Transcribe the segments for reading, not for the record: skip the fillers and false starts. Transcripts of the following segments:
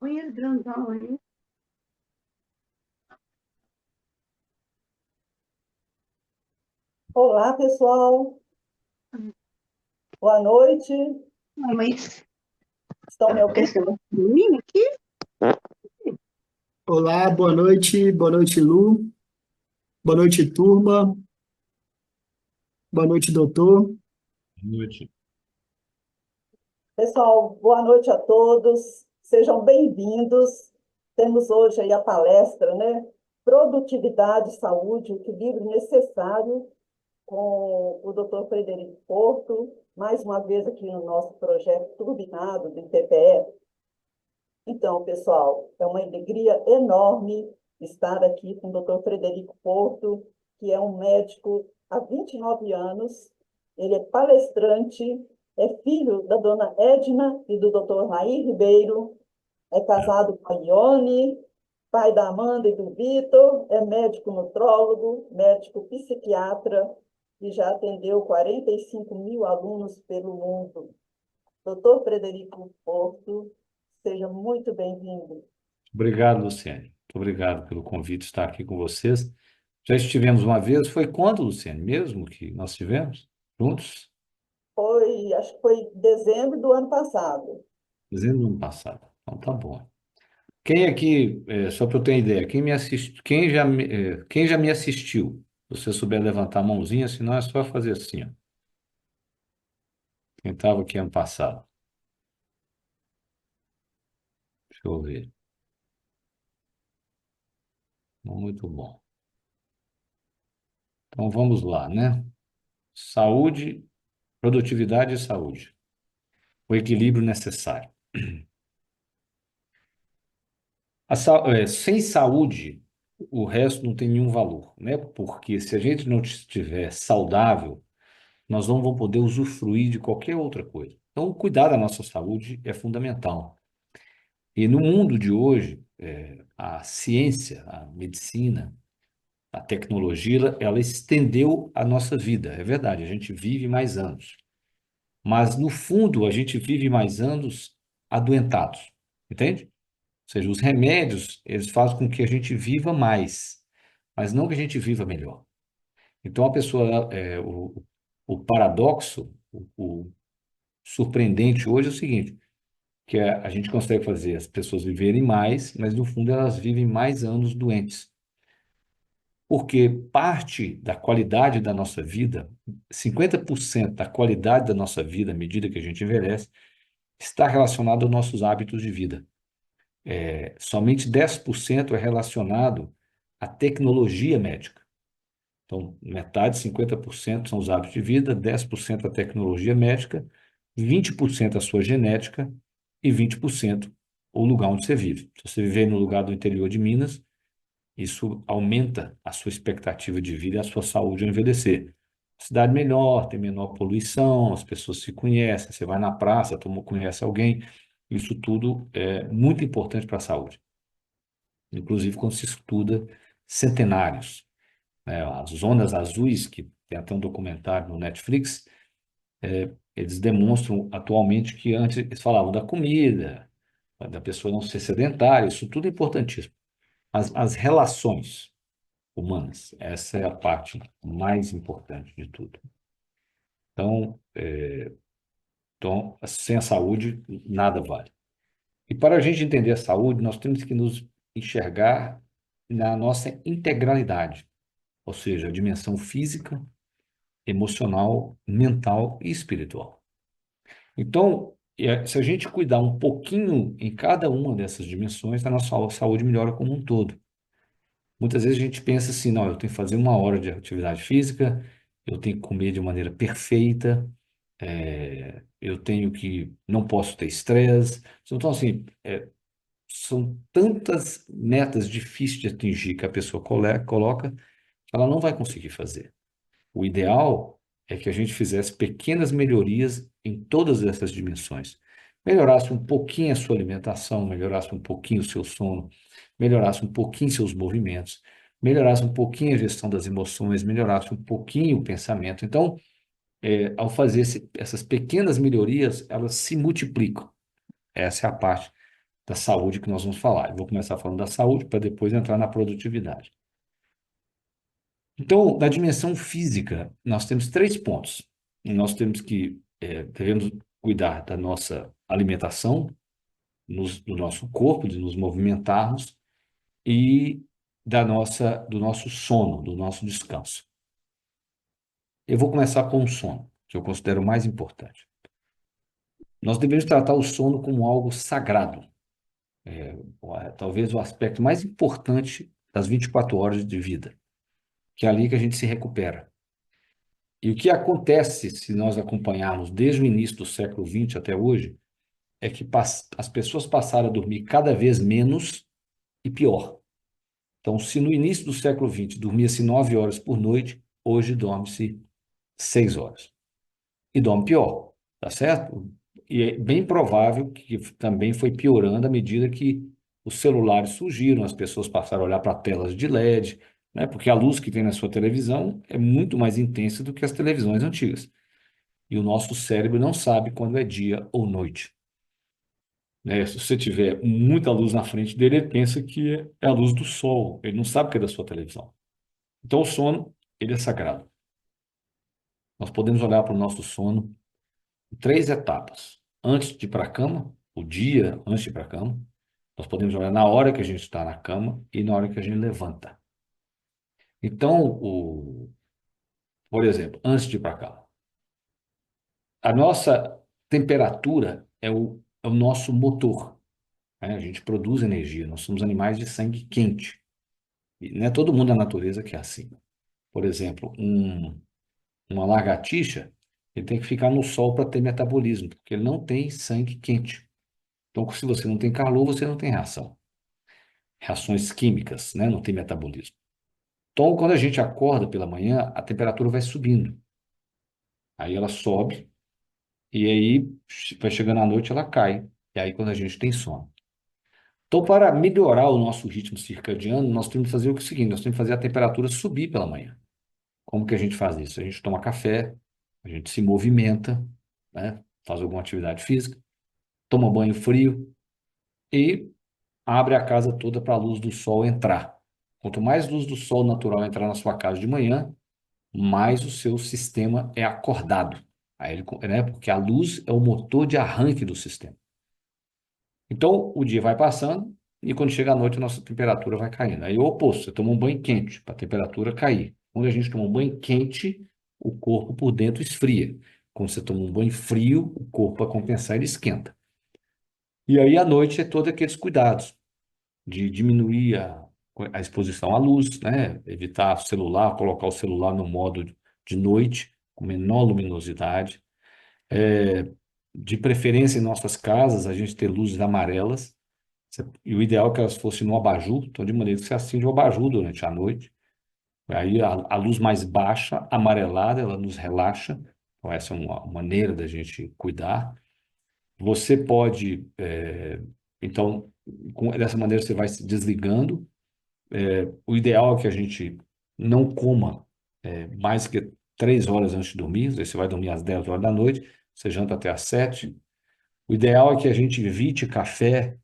Banheiro grandão aí. Olá, pessoal. Boa noite. Não, mas Estão me ouvindo? esse menino aqui? Olá, boa noite, Lu, boa noite, turma, boa noite, doutor. Boa noite. Pessoal, boa noite a todos. Sejam bem-vindos. Temos hoje aí a palestra, né? Produtividade e Saúde, o equilíbrio necessário, com o Dr. Frederico Porto, mais uma vez aqui no nosso projeto turbinado do IPPE. Então, pessoal, é uma alegria enorme estar aqui com o Dr. Frederico Porto, que é um médico há 29 anos. Ele é palestrante, é filho da dona Edna e do Dr. Raí Ribeiro, é casado com a Ione, pai da Amanda e do Vitor, é médico nutrólogo, médico psiquiatra e já atendeu 45 mil alunos pelo mundo. Doutor Frederico Porto, seja muito bem-vindo. Obrigado, Luciane. Muito obrigado pelo convite de estar aqui com vocês. Já estivemos uma vez, foi quando, Luciane, mesmo que nós estivemos juntos? Acho que foi dezembro do ano passado. Dezembro do ano passado. Então tá bom. Quem aqui, só para eu ter ideia, quem me assiste, quem já me assistiu? Se você souber levantar a mãozinha, senão é só fazer assim, ó. Quem estava aqui ano passado? Deixa eu ver. Muito bom. Então vamos lá, né? Saúde, produtividade e saúde. O equilíbrio necessário. Sem saúde, o resto não tem nenhum valor, né? Porque se a gente não estiver saudável, nós não vamos poder usufruir de qualquer outra coisa. Então, cuidar da nossa saúde é fundamental. E no mundo de hoje, a ciência, a medicina, a tecnologia, ela estendeu a nossa vida. É verdade, a gente vive mais anos. Mas, no fundo, a gente vive mais anos adoentados. Entende? Ou seja, os remédios, eles fazem com que a gente viva mais, mas não que a gente viva melhor. Então, o paradoxo, o surpreendente hoje é o seguinte, que a gente consegue fazer as pessoas viverem mais, mas no fundo elas vivem mais anos doentes. Porque parte da qualidade da nossa vida, 50% da qualidade da nossa vida, à medida que a gente envelhece, está relacionado aos nossos hábitos de vida. Somente 10% é relacionado à tecnologia médica. Então, metade, 50% são os hábitos de vida, 10% a tecnologia médica, 20% a sua genética e 20% o lugar onde você vive. Se você viver no lugar do interior de Minas, isso aumenta a sua expectativa de vida e a sua saúde ao envelhecer. Cidade melhor, tem menor poluição, as pessoas se conhecem, você vai na praça, conhece alguém, isso tudo é muito importante para a saúde. Inclusive quando se estuda centenários, né? As zonas azuis, que tem até um documentário no Netflix, eles demonstram atualmente que antes eles falavam da comida, da pessoa não ser sedentária, isso tudo é importantíssimo. Mas as relações humanas, essa é a parte mais importante de tudo. Então, sem a saúde, nada vale. E para a gente entender a saúde, nós temos que nos enxergar na nossa integralidade, ou seja, a dimensão física, emocional, mental e espiritual. Então, se a gente cuidar um pouquinho em cada uma dessas dimensões, a nossa saúde melhora como um todo. Muitas vezes a gente pensa assim, não, eu tenho que fazer 1 hora de atividade física, eu tenho que comer de maneira perfeita, eu tenho que, não posso ter estresse. Então, assim, são tantas metas difíceis de atingir que a pessoa coloca, que ela não vai conseguir fazer. O ideal é que a gente fizesse pequenas melhorias em todas essas dimensões. Melhorasse um pouquinho a sua alimentação, melhorasse um pouquinho o seu sono, melhorasse um pouquinho seus movimentos, melhorasse um pouquinho a gestão das emoções, melhorasse um pouquinho o pensamento. Então, ao fazer essas pequenas melhorias, elas se multiplicam. Essa é a parte da saúde que nós vamos falar. Eu vou começar falando da saúde para depois entrar na produtividade. Então, na dimensão física, nós temos 3 pontos. Nós temos que devemos cuidar da nossa alimentação, do nosso corpo, de nos movimentarmos e do nosso sono, do nosso descanso. Eu vou começar com o sono, que eu considero o mais importante. Nós devemos tratar o sono como algo sagrado. Talvez o aspecto mais importante das 24 horas de vida, que é ali que a gente se recupera. E o que acontece se nós acompanharmos desde o início do século XX até hoje, é que as pessoas passaram a dormir cada vez menos e pior. Então, se no início do século XX dormia-se 9 horas por noite, hoje dorme-se 6 horas. E dorme pior, tá certo? E é bem provável que também foi piorando à medida que os celulares surgiram, as pessoas passaram a olhar para telas de LED, né? Porque a luz que tem na sua televisão é muito mais intensa do que as televisões antigas. E o nosso cérebro não sabe quando é dia ou noite. Né? Se você tiver muita luz na frente dele, ele pensa que é a luz do sol, ele não sabe que é da sua televisão. Então, o sono, ele é sagrado. Nós podemos olhar para o nosso sono em 3 etapas. Antes de ir para a cama, o dia antes de ir para a cama, nós podemos olhar na hora que a gente está na cama e na hora que a gente levanta. Então, por exemplo, antes de ir para a cama, a nossa temperatura é o nosso motor. Né? A gente produz energia, nós somos animais de sangue quente. E não é todo mundo na natureza que é assim. Por exemplo, uma lagartixa, ele tem que ficar no sol para ter metabolismo, porque ele não tem sangue quente. Então, se você não tem calor, você não tem reação. Reações químicas, né? Não tem metabolismo. Então, quando a gente acorda pela manhã, a temperatura vai subindo. Aí ela sobe, e aí vai chegando à noite, ela cai. E aí quando a gente tem sono. Então, para melhorar o nosso ritmo circadiano, nós temos que fazer o seguinte, nós temos que fazer a temperatura subir pela manhã. Como que a gente faz isso? A gente toma café, a gente se movimenta, né? Faz alguma atividade física, toma banho frio e abre a casa toda para a luz do sol entrar. Quanto mais luz do sol natural entrar na sua casa de manhã, mais o seu sistema é acordado. Aí né? Porque a luz é o motor de arranque do sistema. Então, o dia vai passando e quando chega a noite, a nossa temperatura vai caindo. Aí é o oposto, você toma um banho quente para a temperatura cair. Quando a gente toma um banho quente, o corpo por dentro esfria. Quando você toma um banho frio, o corpo, para compensar, ele esquenta. E aí, à noite, é todos aqueles cuidados de diminuir a exposição à luz, né? Evitar celular, colocar o celular no modo de noite, com menor luminosidade. De preferência, em nossas casas, a gente ter luzes amarelas. E o ideal é que elas fossem no abajur, então de maneira que você acende o abajur durante a noite. Aí a luz mais baixa, amarelada, ela nos relaxa. Então essa é uma maneira da gente cuidar. Você pode, então, dessa maneira você vai se desligando. O ideal é que a gente não coma mais que 3 horas antes de dormir. Você vai dormir às 10 horas da noite, você janta até às 7. O ideal é que a gente evite café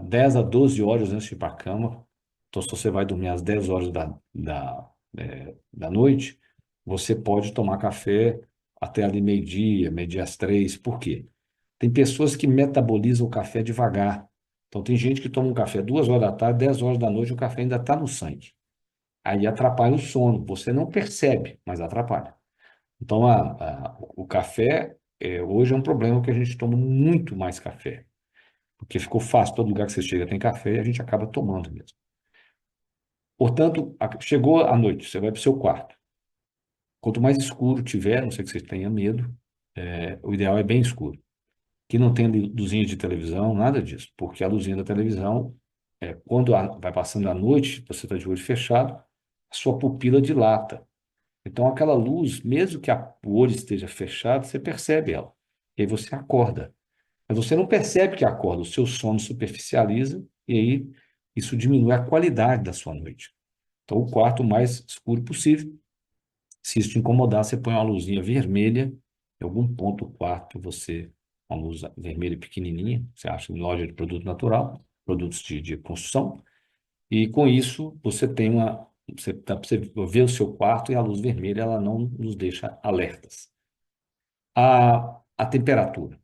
10 a 12 horas antes de ir para a cama. Então, se você vai dormir às 10 horas da noite, você pode tomar café até ali meio-dia às 3. Por quê? Tem pessoas que metabolizam o café devagar. Então, tem gente que toma um café 2 horas da tarde, 10 horas da noite, o café ainda está no sangue. Aí atrapalha o sono. Você não percebe, mas atrapalha. Então, o café hoje é um problema que a gente toma muito mais café. Porque ficou fácil, todo lugar que você chega tem café e a gente acaba tomando mesmo. Portanto, chegou a noite, você vai para o seu quarto. Quanto mais escuro tiver, não sei que você tenha medo, o ideal é bem escuro. Que não tem luzinha de televisão, nada disso. Porque a luzinha da televisão, quando vai passando a noite, você está de olho fechado, a sua pupila dilata. Então, aquela luz, mesmo que o olho esteja fechado, você percebe ela. E aí você acorda. Mas você não percebe que acorda, o seu sono superficializa e aí isso diminui a qualidade da sua noite. Então, o quarto mais escuro possível. Se isso te incomodar, você põe uma luzinha vermelha em algum ponto do quarto, você, uma luz vermelha pequenininha, você acha em loja de produto natural, produtos de construção, e com isso você tem você dá para você ver o seu quarto e a luz vermelha ela não nos deixa alertas. A temperatura.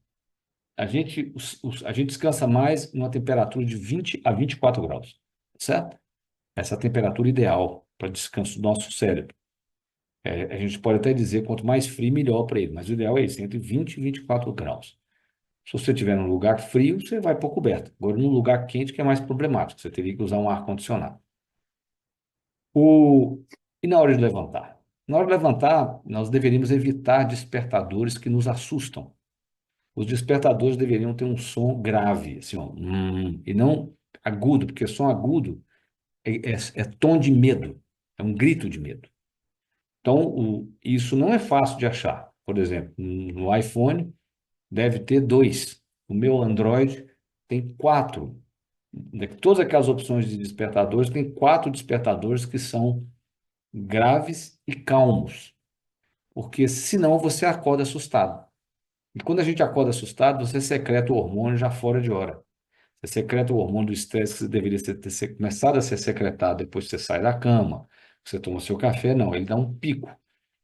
A gente descansa mais numa temperatura de 20 a 24 graus, certo? Essa é a temperatura ideal para descanso do nosso cérebro. A gente pode até dizer quanto mais frio, melhor para ele, mas o ideal é isso, entre 20 e 24 graus. Se você estiver num lugar frio, você vai por coberta. Agora, num lugar quente, que é mais problemático, você teria que usar um ar-condicionado. O... E na hora de levantar? Na hora de levantar, nós deveríamos evitar despertadores que nos assustam. Os despertadores deveriam ter um som grave, assim, ó, e não agudo, porque som agudo é tom de medo, é um grito de medo. Então, isso não é fácil de achar. Por exemplo, no iPhone deve ter dois. O meu Android tem quatro. Todas aquelas opções de despertadores, tem quatro despertadores que são graves e calmos, porque senão você acorda assustado. E quando a gente acorda assustado, você secreta o hormônio já fora de hora. Você secreta o hormônio do estresse que você deveria ter começado a ser secretado depois que você sai da cama, você toma seu café, não, ele dá um pico.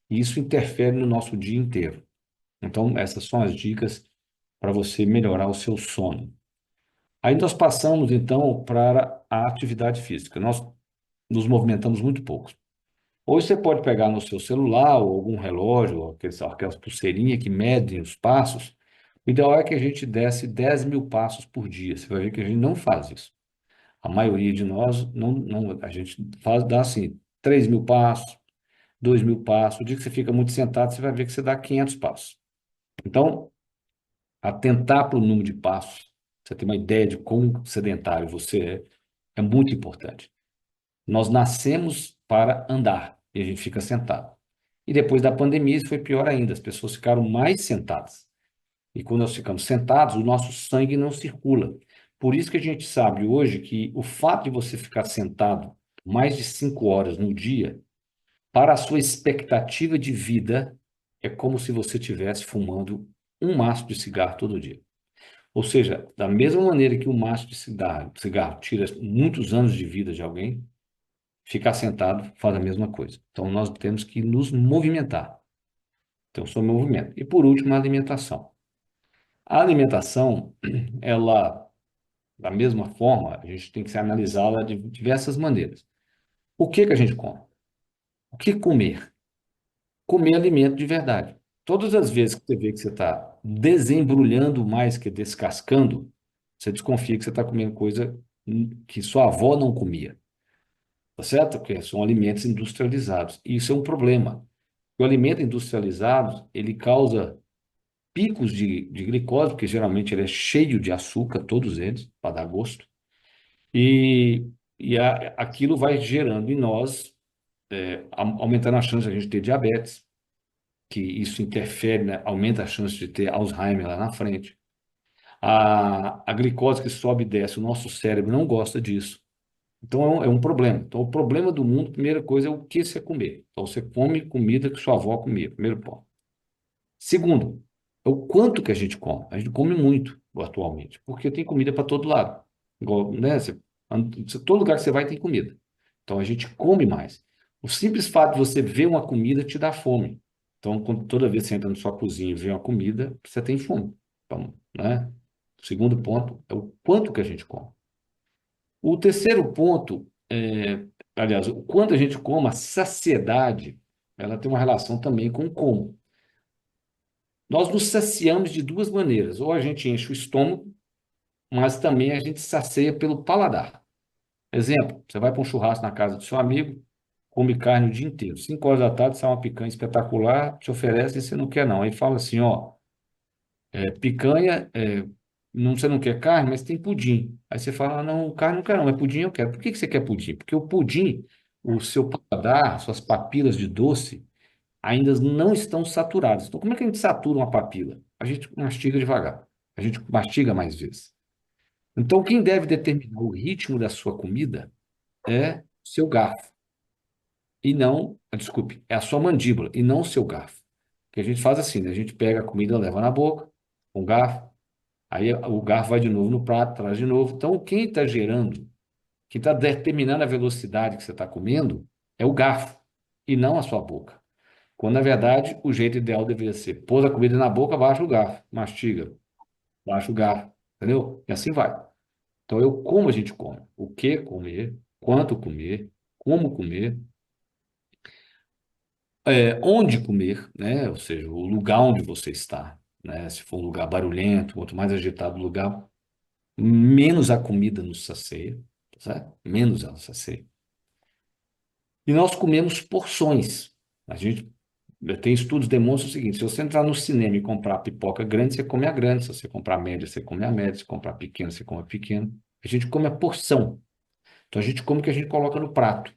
E isso interfere no nosso dia inteiro. Então, essas são as dicas para você melhorar o seu sono. Aí nós passamos, então, para a atividade física. Nós nos movimentamos muito pouco. Hoje você pode pegar no seu celular ou algum relógio, ou aquelas pulseirinhas que medem os passos. O ideal é que a gente desse 10 mil passos por dia. Você vai ver que a gente não faz isso. A maioria de nós, a gente dá assim, 3 mil passos, 2 mil passos. O dia que você fica muito sentado, você vai ver que você dá 500 passos. Então, atentar para o número de passos, você ter uma ideia de quão sedentário você é muito importante. Nós nascemos para andar e a gente fica sentado. E depois da pandemia, isso foi pior ainda, as pessoas ficaram mais sentadas. E quando nós ficamos sentados, o nosso sangue não circula. Por isso que a gente sabe hoje que o fato de você ficar sentado mais de 5 horas no dia, para a sua expectativa de vida, é como se você estivesse fumando um maço de cigarro todo dia. Ou seja, da mesma maneira que um maço de cigarro tira muitos anos de vida de alguém, ficar sentado faz a mesma coisa. Então, nós temos que nos movimentar. Então, sobre movimento. E, por último, a alimentação. A alimentação, ela, da mesma forma, a gente tem que analisá-la de diversas maneiras. O que que a gente come? O que comer? Comer alimento de verdade. Todas as vezes que você vê que você está desembrulhando mais que descascando, você desconfia que você está comendo coisa que sua avó não comia. Tá certo? Porque são alimentos industrializados. E isso é um problema. O alimento industrializado, ele causa picos de glicose, porque geralmente ele é cheio de açúcar, todos eles, para dar gosto. E, aquilo vai gerando em nós, aumentando a chance de a gente ter diabetes, que isso interfere, né? Aumenta a chance de ter Alzheimer lá na frente. A glicose que sobe e desce, o nosso cérebro não gosta disso. Então, é um problema. Então, o problema do mundo, primeira coisa, é o que você comer. Então, você come comida que sua avó comia, primeiro ponto. Segundo, é o quanto que a gente come. A gente come muito atualmente, porque tem comida para todo lado. Igual, né? Todo lugar que você vai tem comida. Então, a gente come mais. O simples fato de você ver uma comida te dá fome. Então, toda vez que você entra na sua cozinha e vê uma comida, você tem fome. Então, né? O segundo ponto é o quanto que a gente come. O terceiro ponto, aliás, o quanto a gente come, a saciedade, ela tem uma relação também com o como. Nós nos saciamos de duas maneiras. Ou a gente enche o estômago, mas também a gente sacia pelo paladar. Exemplo, você vai para um churrasco na casa do seu amigo, come carne o dia inteiro. 5 horas da tarde, sai uma picanha espetacular, te oferece e você não quer não. Aí fala assim, ó, picanha, não, você não quer carne, mas tem pudim. Aí você fala, ah, não, carne não quero não, mas pudim eu quero. Por que que você quer pudim? Porque o pudim, o seu paladar, suas papilas de doce, ainda não estão saturadas. Então, como é que a gente satura uma papila? A gente mastiga devagar. A gente mastiga mais vezes. Então, quem deve determinar o ritmo da sua comida é o seu garfo. e não, desculpe, é a sua mandíbula e não o seu garfo. Que a gente faz assim, né? A gente pega a comida, leva na boca, com o garfo, aí o garfo vai de novo no prato, traz de novo. Então, quem está gerando, quem está determinando a velocidade que você está comendo, é o garfo e não a sua boca. Quando, na verdade, o jeito ideal deveria ser pôs a comida na boca, baixa o garfo, mastiga, baixa o garfo, entendeu? E assim vai. Então, como a gente come, o que comer, quanto comer, como comer, onde comer, né? Ou seja, o lugar onde você está, né? Se for um lugar barulhento, quanto mais agitado o lugar, menos a comida nos sacia, tá certo? Menos ela sacia. E nós comemos porções. A gente tem estudos que demonstram o seguinte: se você entrar no cinema e comprar pipoca grande, você come a grande. Se você comprar média, você come a média. Se comprar pequena, você come a pequena. A gente come a porção. Então a gente come o que a gente coloca no prato.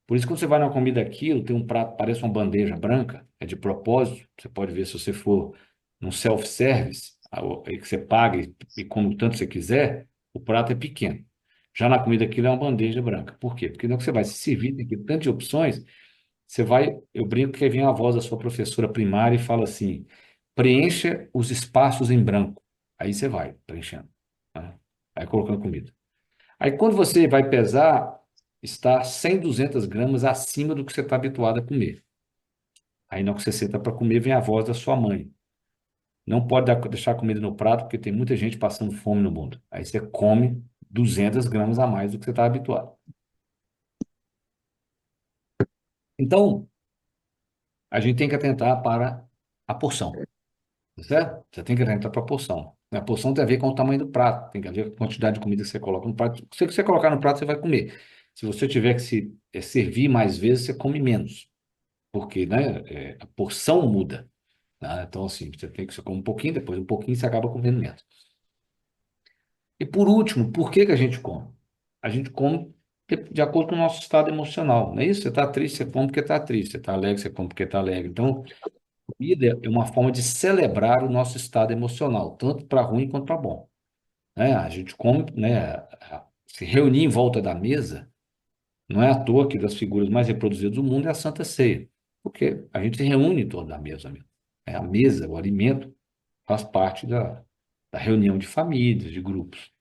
Por isso, quando você vai numa comida aquilo, tem um prato, parece uma bandeja branca, é de propósito. Você pode ver se você for num self-service, aí que você paga e come o tanto você quiser, o prato é pequeno. Já na comida aquilo é uma bandeja branca. Por quê? Porque não que você vai se servir, tem aqui tantas de opções, você vai, eu brinco que vem a voz da sua professora primária e fala assim, preencha os espaços em branco. Aí você vai preenchendo, né? Aí colocando comida. Aí quando você vai pesar, está 100, 200 gramas acima do que você está habituado a comer. Aí na hora que você senta para comer, vem a voz da sua mãe. Não pode deixar comida no prato, porque tem muita gente passando fome no mundo. Aí você come 200 gramas a mais do que você está habituado. Então, a gente tem que atentar para a porção, tá certo? Você tem que atentar para a porção. A porção tem a ver com o tamanho do prato, tem a ver com a quantidade de comida que você coloca no prato. O que você colocar no prato, você vai comer. Se você tiver que servir mais vezes, você come menos, porque, né, a porção muda, tá? Então, assim, você come um pouquinho, depois um pouquinho, você acaba comendo menos. E por último, por que que a gente come? A gente come de acordo com o nosso estado emocional, não é isso? Você está triste, você come porque está triste. Você está alegre, você come porque está alegre. Então, comida é uma forma de celebrar o nosso estado emocional, tanto para ruim quanto para bom, né? A gente come, né, se reunir em volta da mesa, não é à toa que das figuras mais reproduzidas do mundo é a Santa Ceia, porque a gente se reúne em torno da mesa mesmo. A mesa, o alimento, faz parte da reunião de famílias, de grupos.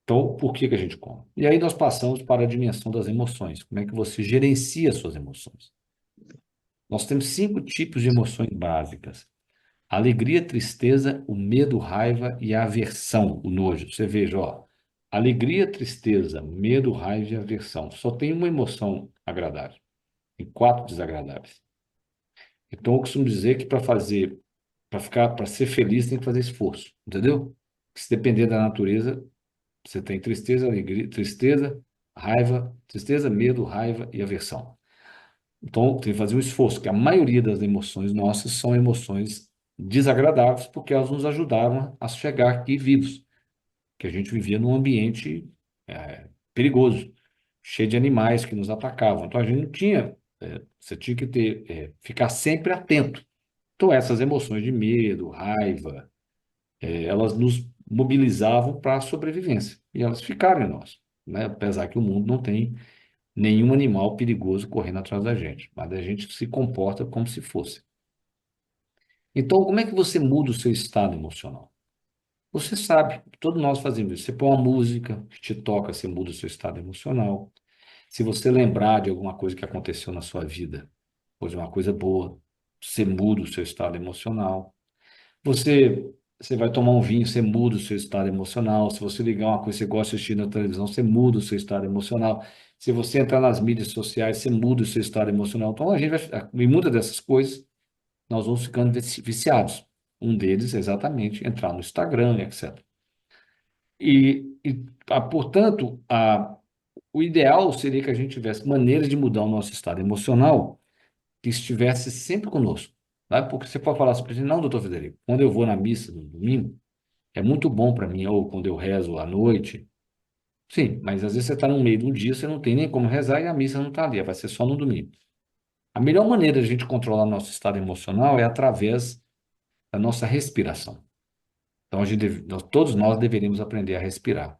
Então, por que que a gente come? E aí nós passamos para a dimensão das emoções. Como é que você gerencia suas emoções? Nós temos 5 tipos de emoções básicas: a alegria, tristeza, o medo, raiva e a aversão, o nojo. Você veja, ó, alegria, tristeza, medo, raiva e aversão. Só tem uma emoção agradável e 4 desagradáveis. Então, eu costumo dizer que para ser feliz, tem que fazer esforço, entendeu? Se depender da natureza, você tem tristeza, alegria, tristeza, raiva, tristeza, medo, raiva e aversão. Então, tem que fazer um esforço, que a maioria das emoções nossas são emoções desagradáveis, porque elas nos ajudaram a chegar aqui vivos, que a gente vivia num ambiente perigoso, cheio de animais que nos atacavam. Então, a gente não tinha, você tinha que ficar sempre atento. Então, essas emoções de medo, raiva, elas nos mobilizavam para a sobrevivência, e elas ficaram em nós, né? Apesar que o mundo não tem nenhum animal perigoso correndo atrás da gente, mas a gente se comporta como se fosse. Então, como é que você muda o seu estado emocional? Você sabe, todos nós fazemos isso. Você põe uma música que te toca, você muda o seu estado emocional. Se você lembrar de alguma coisa que aconteceu na sua vida, ou de uma coisa boa, você muda o seu estado emocional. Você vai tomar um vinho, você muda o seu estado emocional. Se você ligar uma coisa que você gosta de assistir na televisão, você muda o seu estado emocional. Se você entrar nas mídias sociais, você muda o seu estado emocional. Então, a gente vai, em muitas dessas coisas, nós vamos ficando viciados. Um deles é exatamente entrar no Instagram, etc. Portanto, o ideal seria que a gente tivesse maneiras de mudar o nosso estado emocional que estivesse sempre conosco. Sabe? Porque você pode falar assim, não, doutor Federico, quando eu vou na missa no domingo, é muito bom para mim, ou quando eu rezo à noite. Sim, mas às vezes você está no meio de um dia, você não tem nem como rezar e a missa não está ali, vai ser só no domingo. A melhor maneira de a gente controlar nosso estado emocional é através da nossa respiração. Então, todos nós deveríamos aprender a respirar.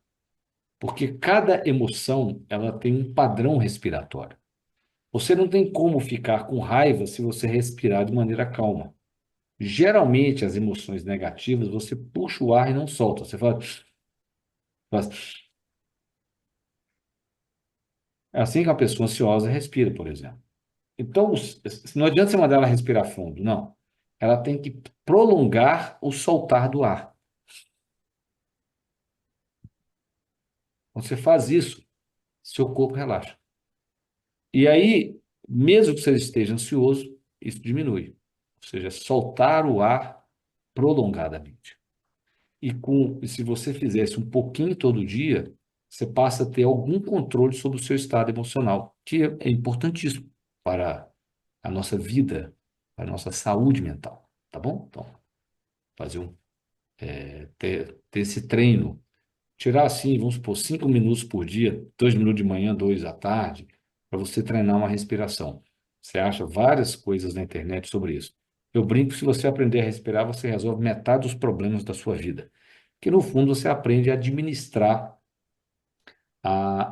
Porque cada emoção, ela tem um padrão respiratório. Você não tem como ficar com raiva se você respirar de maneira calma. Geralmente, as emoções negativas, você puxa o ar e não solta. Você faz. É assim que uma pessoa ansiosa respira, por exemplo. Então, não adianta você mandar ela respirar fundo, não. Ela tem que prolongar o soltar do ar. Quando você faz isso, seu corpo relaxa. E aí, mesmo que você esteja ansioso, isso diminui. Ou seja, soltar o ar prolongadamente. E se você fizesse um pouquinho todo dia, você passa a ter algum controle sobre o seu estado emocional, que é importantíssimo para a nossa vida, para a nossa saúde mental, tá bom? Então, fazer ter esse treino, tirar assim, vamos supor, 5 minutos por dia, 2 minutos de manhã, dois à tarde, para você treinar uma respiração. Você acha várias coisas na internet sobre isso. Eu brinco, se você aprender a respirar, você resolve metade dos problemas da sua vida. Que no fundo você aprende a administrar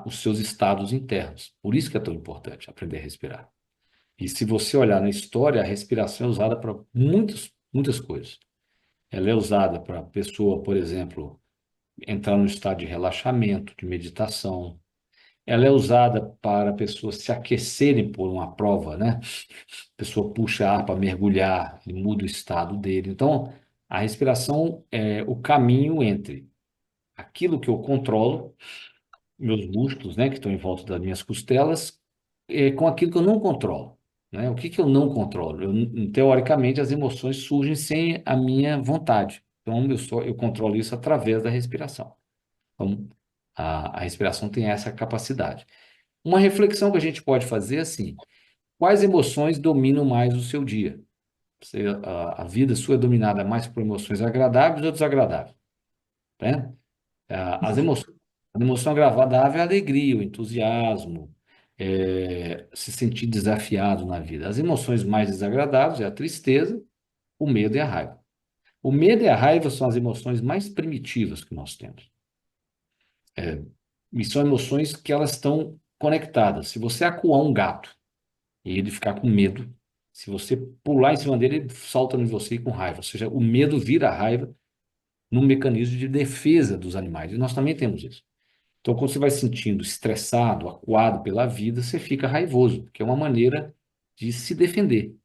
os seus estados internos. Por isso que é tão importante aprender a respirar. E se você olhar na história, a respiração é usada para muitas coisas. Ela é usada para a pessoa, por exemplo, entrar no estado de relaxamento, de meditação. Ela é usada para pessoas se aquecerem por uma prova, né? A pessoa puxa ar para mergulhar e muda o estado dele. Então, a respiração é o caminho entre aquilo que eu controlo, meus músculos, né, que estão em volta das minhas costelas, com aquilo que eu não controlo, né? O que que eu não controlo? Teoricamente, as emoções surgem sem a minha vontade. Então, eu controlo isso através da respiração. Então, a respiração tem essa capacidade. Uma reflexão que a gente pode fazer é assim: quais emoções dominam mais o seu dia? A vida sua é dominada mais por emoções agradáveis ou desagradáveis, né? A emoção agradável é a alegria, o entusiasmo, se sentir desafiado na vida. As emoções mais desagradáveis é a tristeza, o medo e a raiva. O medo e a raiva são as emoções mais primitivas que nós temos. E são emoções que elas estão conectadas. Se você acuar um gato e ele ficar com medo, se você pular em cima dele, ele salta em você com raiva. Ou seja, o medo vira raiva num mecanismo de defesa dos animais. E nós também temos isso. Então, quando você vai se sentindo estressado, acuado pela vida, você fica raivoso, que é uma maneira de se defender.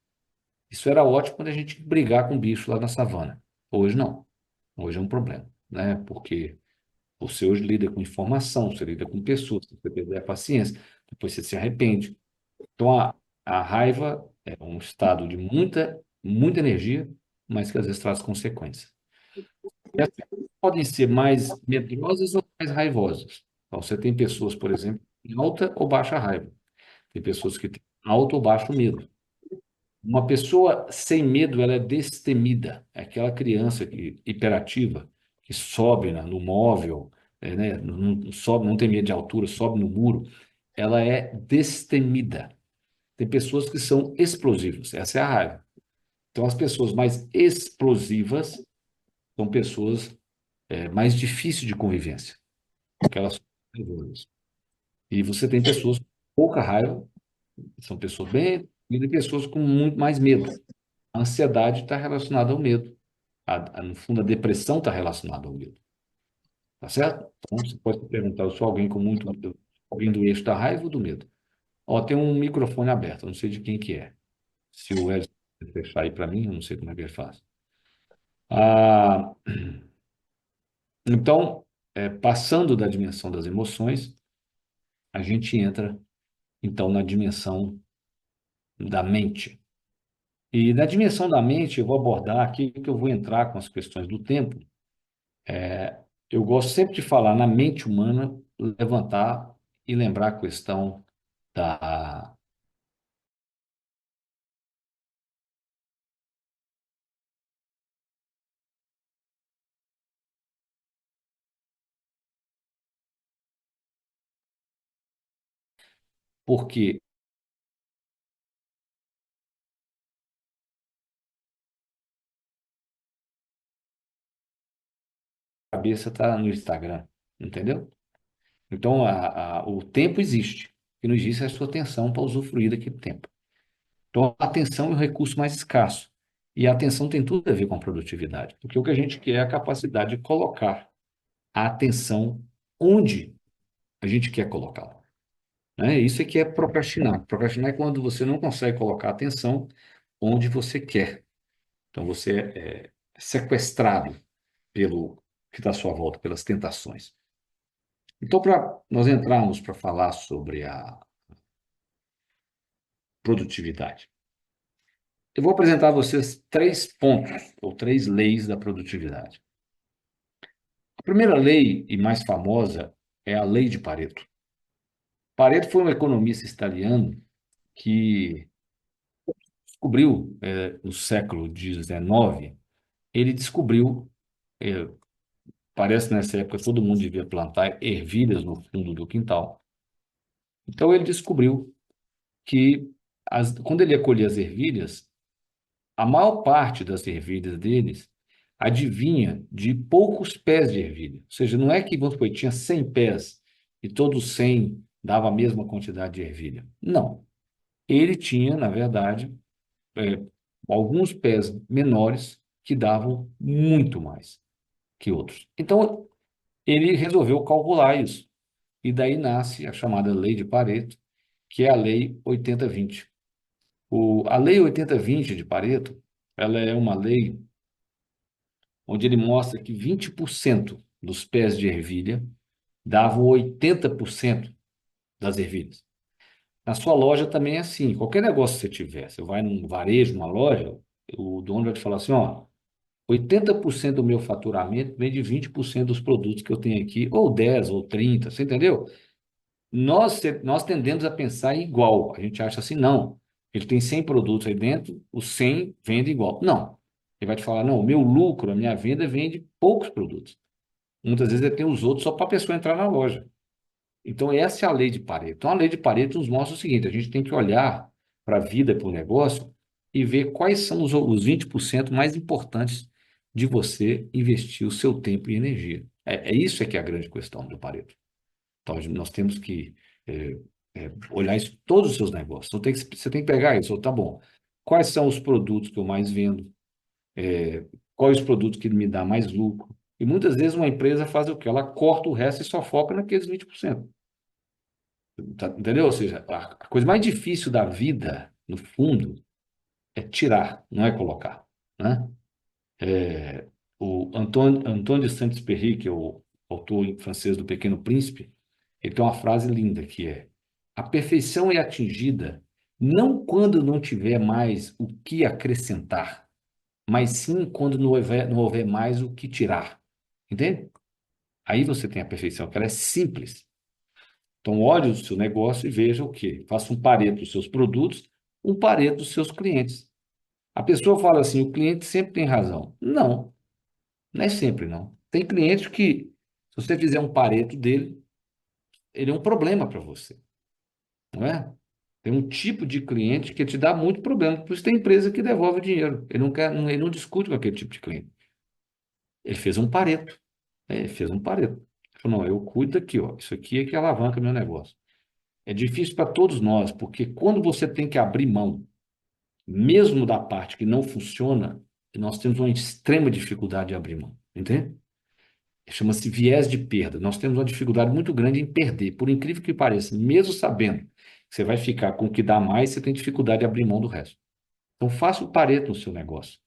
Isso era ótimo quando a gente brigar com bicho lá na savana. Hoje não. Hoje é um problema, né? Porque você hoje lida com informação, você lida com pessoas, você perder a paciência, depois você se arrepende. Então, a raiva é um estado de muita energia, mas que às vezes traz consequências. E as pessoas podem ser mais medrosas ou mais raivosas. Então, você tem pessoas, por exemplo, em alta ou baixa raiva. Tem pessoas que têm alto ou baixo medo. Uma pessoa sem medo, ela é destemida. É aquela criança hiperativa, que sobe no móvel, né, sobe, não tem medo de altura, sobe no muro. Ela é destemida. Tem pessoas que são explosivas. Essa é a raiva. Então, as pessoas mais explosivas são pessoas mais difíceis de convivência, porque elas são raivosas. E você tem pessoas com pouca raiva, são pessoas bem, e tem pessoas com muito mais medo. A ansiedade está relacionada ao medo. No fundo, a depressão está relacionada ao medo. Tá certo? Então, você pode se perguntar, eu sou alguém com muito, alguém do eixo da raiva ou do medo? Ó, tem um microfone aberto, eu não sei de quem que é. Se o Edson fechar aí para mim, eu não sei como é que ele faz. Ah, então, passando da dimensão das emoções, a gente entra, então, na dimensão da mente. E na dimensão da mente, eu vou abordar aqui, que eu vou entrar com as questões do tempo. Eu gosto sempre de falar na mente humana, levantar e lembrar a questão da porque a cabeça está no Instagram, entendeu? Então, o tempo existe. porque não existe a sua atenção para usufruir daquele tempo. Então, a atenção é o recurso mais escasso. E a atenção tem tudo a ver com a produtividade, porque o que a gente quer é a capacidade de colocar a atenção onde a gente quer colocá-la, né? Isso é que é procrastinar. Procrastinar é quando você não consegue colocar a atenção onde você quer. Então, você é sequestrado pelo que está à sua volta, pelas tentações. Então, para nós entrarmos para falar sobre a produtividade, eu vou apresentar a vocês 3 pontos, ou 3 leis da produtividade. A primeira lei, e mais famosa, é a lei de Pareto. Pareto foi um economista italiano que descobriu, no século XIX, ele descobriu, eh, parece nessa época todo mundo devia plantar ervilhas no fundo do quintal. Então ele descobriu que quando ele ia colher as ervilhas, a maior parte das ervilhas deles advinha de poucos pés de ervilha. Ou seja, não é que, vamos supor, tinha 100 pés e todos 100 dava a mesma quantidade de ervilha. Não. Ele tinha, na verdade, é, alguns pés menores que davam muito mais que outros. Então, ele resolveu calcular isso. E daí nasce a chamada lei de Pareto, que é a lei 80-20. A lei 80-20 de Pareto, ela é uma lei onde ele mostra que 20% dos pés de ervilha davam 80% das ervilhas. Na sua loja também é assim. Qualquer negócio que você tiver, você vai num varejo, numa loja, o dono vai te falar assim, ó, 80% do meu faturamento vem de 20% dos produtos que eu tenho aqui, ou 10, ou 30, você entendeu? Nós tendemos a pensar igual. A gente acha assim, não. Ele tem 100 produtos aí dentro, os 100 vendem igual. Não. Ele vai te falar, não, o meu lucro, a minha venda vem de poucos produtos. Muitas vezes ele tem os outros só para a pessoa entrar na loja. Então, essa é a lei de Pareto. Então, a lei de Pareto nos mostra o seguinte: a gente tem que olhar para a vida, para o negócio e ver quais são os 20% mais importantes de você investir o seu tempo e energia. Isso é que é a grande questão do Pareto. Então, nós temos que olhar isso, todos os seus negócios. Então, você tem que pegar isso. Tá bom. Quais são os produtos que eu mais vendo? Quais os produtos que me dá mais lucro? E muitas vezes uma empresa faz o quê? Ela corta o resto e só foca naqueles 20%. Entendeu? Ou seja, a coisa mais difícil da vida, no fundo, é tirar, não é colocar, né? O Antoine de Saint-Exupéry, que é o autor em francês do Pequeno Príncipe, ele tem uma frase linda que é: a perfeição é atingida não quando não tiver mais o que acrescentar, mas sim quando não houver mais o que tirar. Entende? Aí você tem a perfeição, que ela é simples. Então, olhe o seu negócio e veja o quê? Faça um Pareto dos seus produtos, um Pareto dos seus clientes. A pessoa fala assim, o cliente sempre tem razão. Não, não é sempre, não. Tem clientes que, se você fizer um Pareto dele, ele é um problema para você, não é? Tem um tipo de cliente que te dá muito problema. Por isso tem empresa que devolve o dinheiro. Ele não quer, ele não discute com aquele tipo de cliente. Ele fez um Pareto. Ele fez um Pareto. Ele falou, não, eu cuido aqui, ó. Isso aqui é que alavanca meu negócio. É difícil para todos nós, porque quando você tem que abrir mão, mesmo da parte que não funciona, nós temos uma extrema dificuldade de abrir mão, entende? Chama-se viés de perda. Nós temos uma dificuldade muito grande em perder, por incrível que pareça, mesmo sabendo que você vai ficar com o que dá mais, você tem dificuldade de abrir mão do resto. Então, faça o Pareto no seu negócio.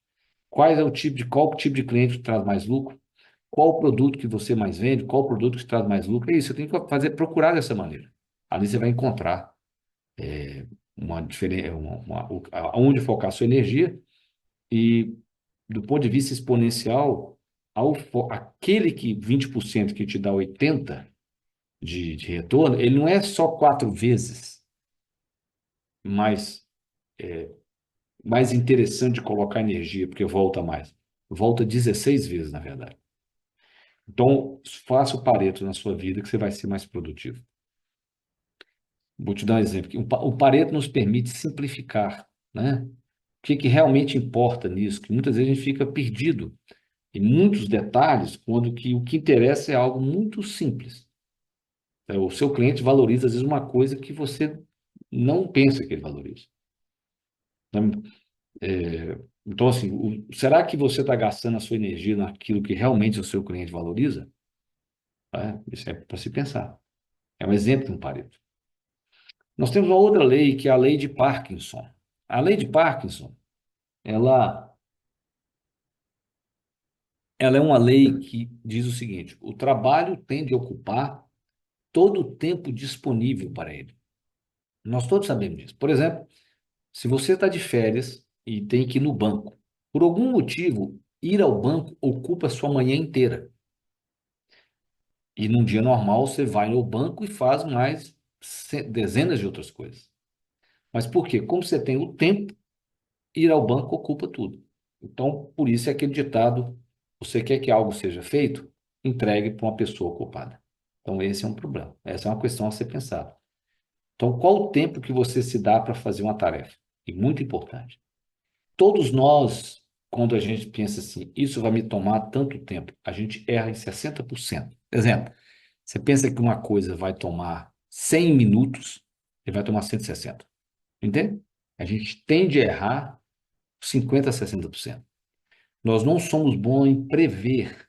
Qual tipo de cliente que traz mais lucro? Qual o produto que você mais vende? Qual o produto que traz mais lucro? É isso, você tem que procurar dessa maneira. Ali você vai encontrar uma diferença, onde focar a sua energia e, do ponto de vista exponencial, aquele que 20% que te dá 80% de retorno, ele não é só 4 vezes mais, mais interessante de colocar energia, porque volta mais. Volta 16 vezes, na verdade. Então, faça o Pareto na sua vida que você vai ser mais produtivo. Vou te dar um exemplo. O Pareto nos permite simplificar, né? O que realmente importa nisso? Que muitas vezes a gente fica perdido em muitos detalhes, quando o que interessa é algo muito simples. O seu cliente valoriza, às vezes, uma coisa que você não pensa que ele valoriza. Então, então, assim, será que você está gastando a sua energia naquilo que realmente o seu cliente valoriza? Isso é para se pensar. É um exemplo de um Pareto. Nós temos uma outra lei, que é a lei de Parkinson. A lei de Parkinson, ela, ela é uma lei que diz o seguinte: o trabalho tem de ocupar todo o tempo disponível para ele. Nós todos sabemos disso. Por exemplo, se você está de férias e tem que ir no banco, por algum motivo, ir ao banco ocupa a sua manhã inteira. E num dia normal, você vai no banco e faz mais dezenas de outras coisas. Mas por quê? Como você tem o tempo, ir ao banco ocupa tudo. Então, por isso é aquele ditado: você quer que algo seja feito? Entregue para uma pessoa ocupada. Então, esse é um problema. Essa é uma questão a ser pensada. Então, qual o tempo que você se dá para fazer uma tarefa? E muito importante. Todos nós, quando a gente pensa assim, isso vai me tomar tanto tempo, a gente erra em 60%. Exemplo, você pensa que uma coisa vai tomar 100 minutos e vai tomar 160. Entende? A gente tende a errar 50% a 60%. Nós não somos bons em prever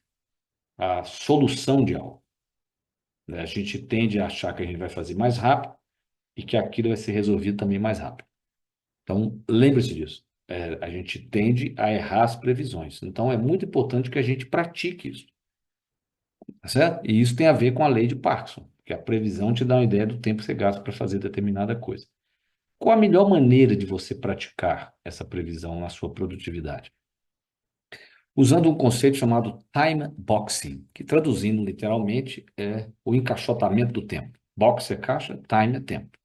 a solução de algo, né? A gente tende a achar que a gente vai fazer mais rápido e que aquilo vai ser resolvido também mais rápido. Então, lembre-se disso. A gente tende a errar as previsões. Então, é muito importante que a gente pratique isso. Tá certo? E isso tem a ver com a lei de Parkinson, que a previsão te dá uma ideia do tempo que você gasta para fazer determinada coisa. Qual a melhor maneira de você praticar essa previsão na sua produtividade? Usando um conceito chamado time boxing, que traduzindo literalmente é o encaixotamento do tempo. Box é caixa, time é tempo.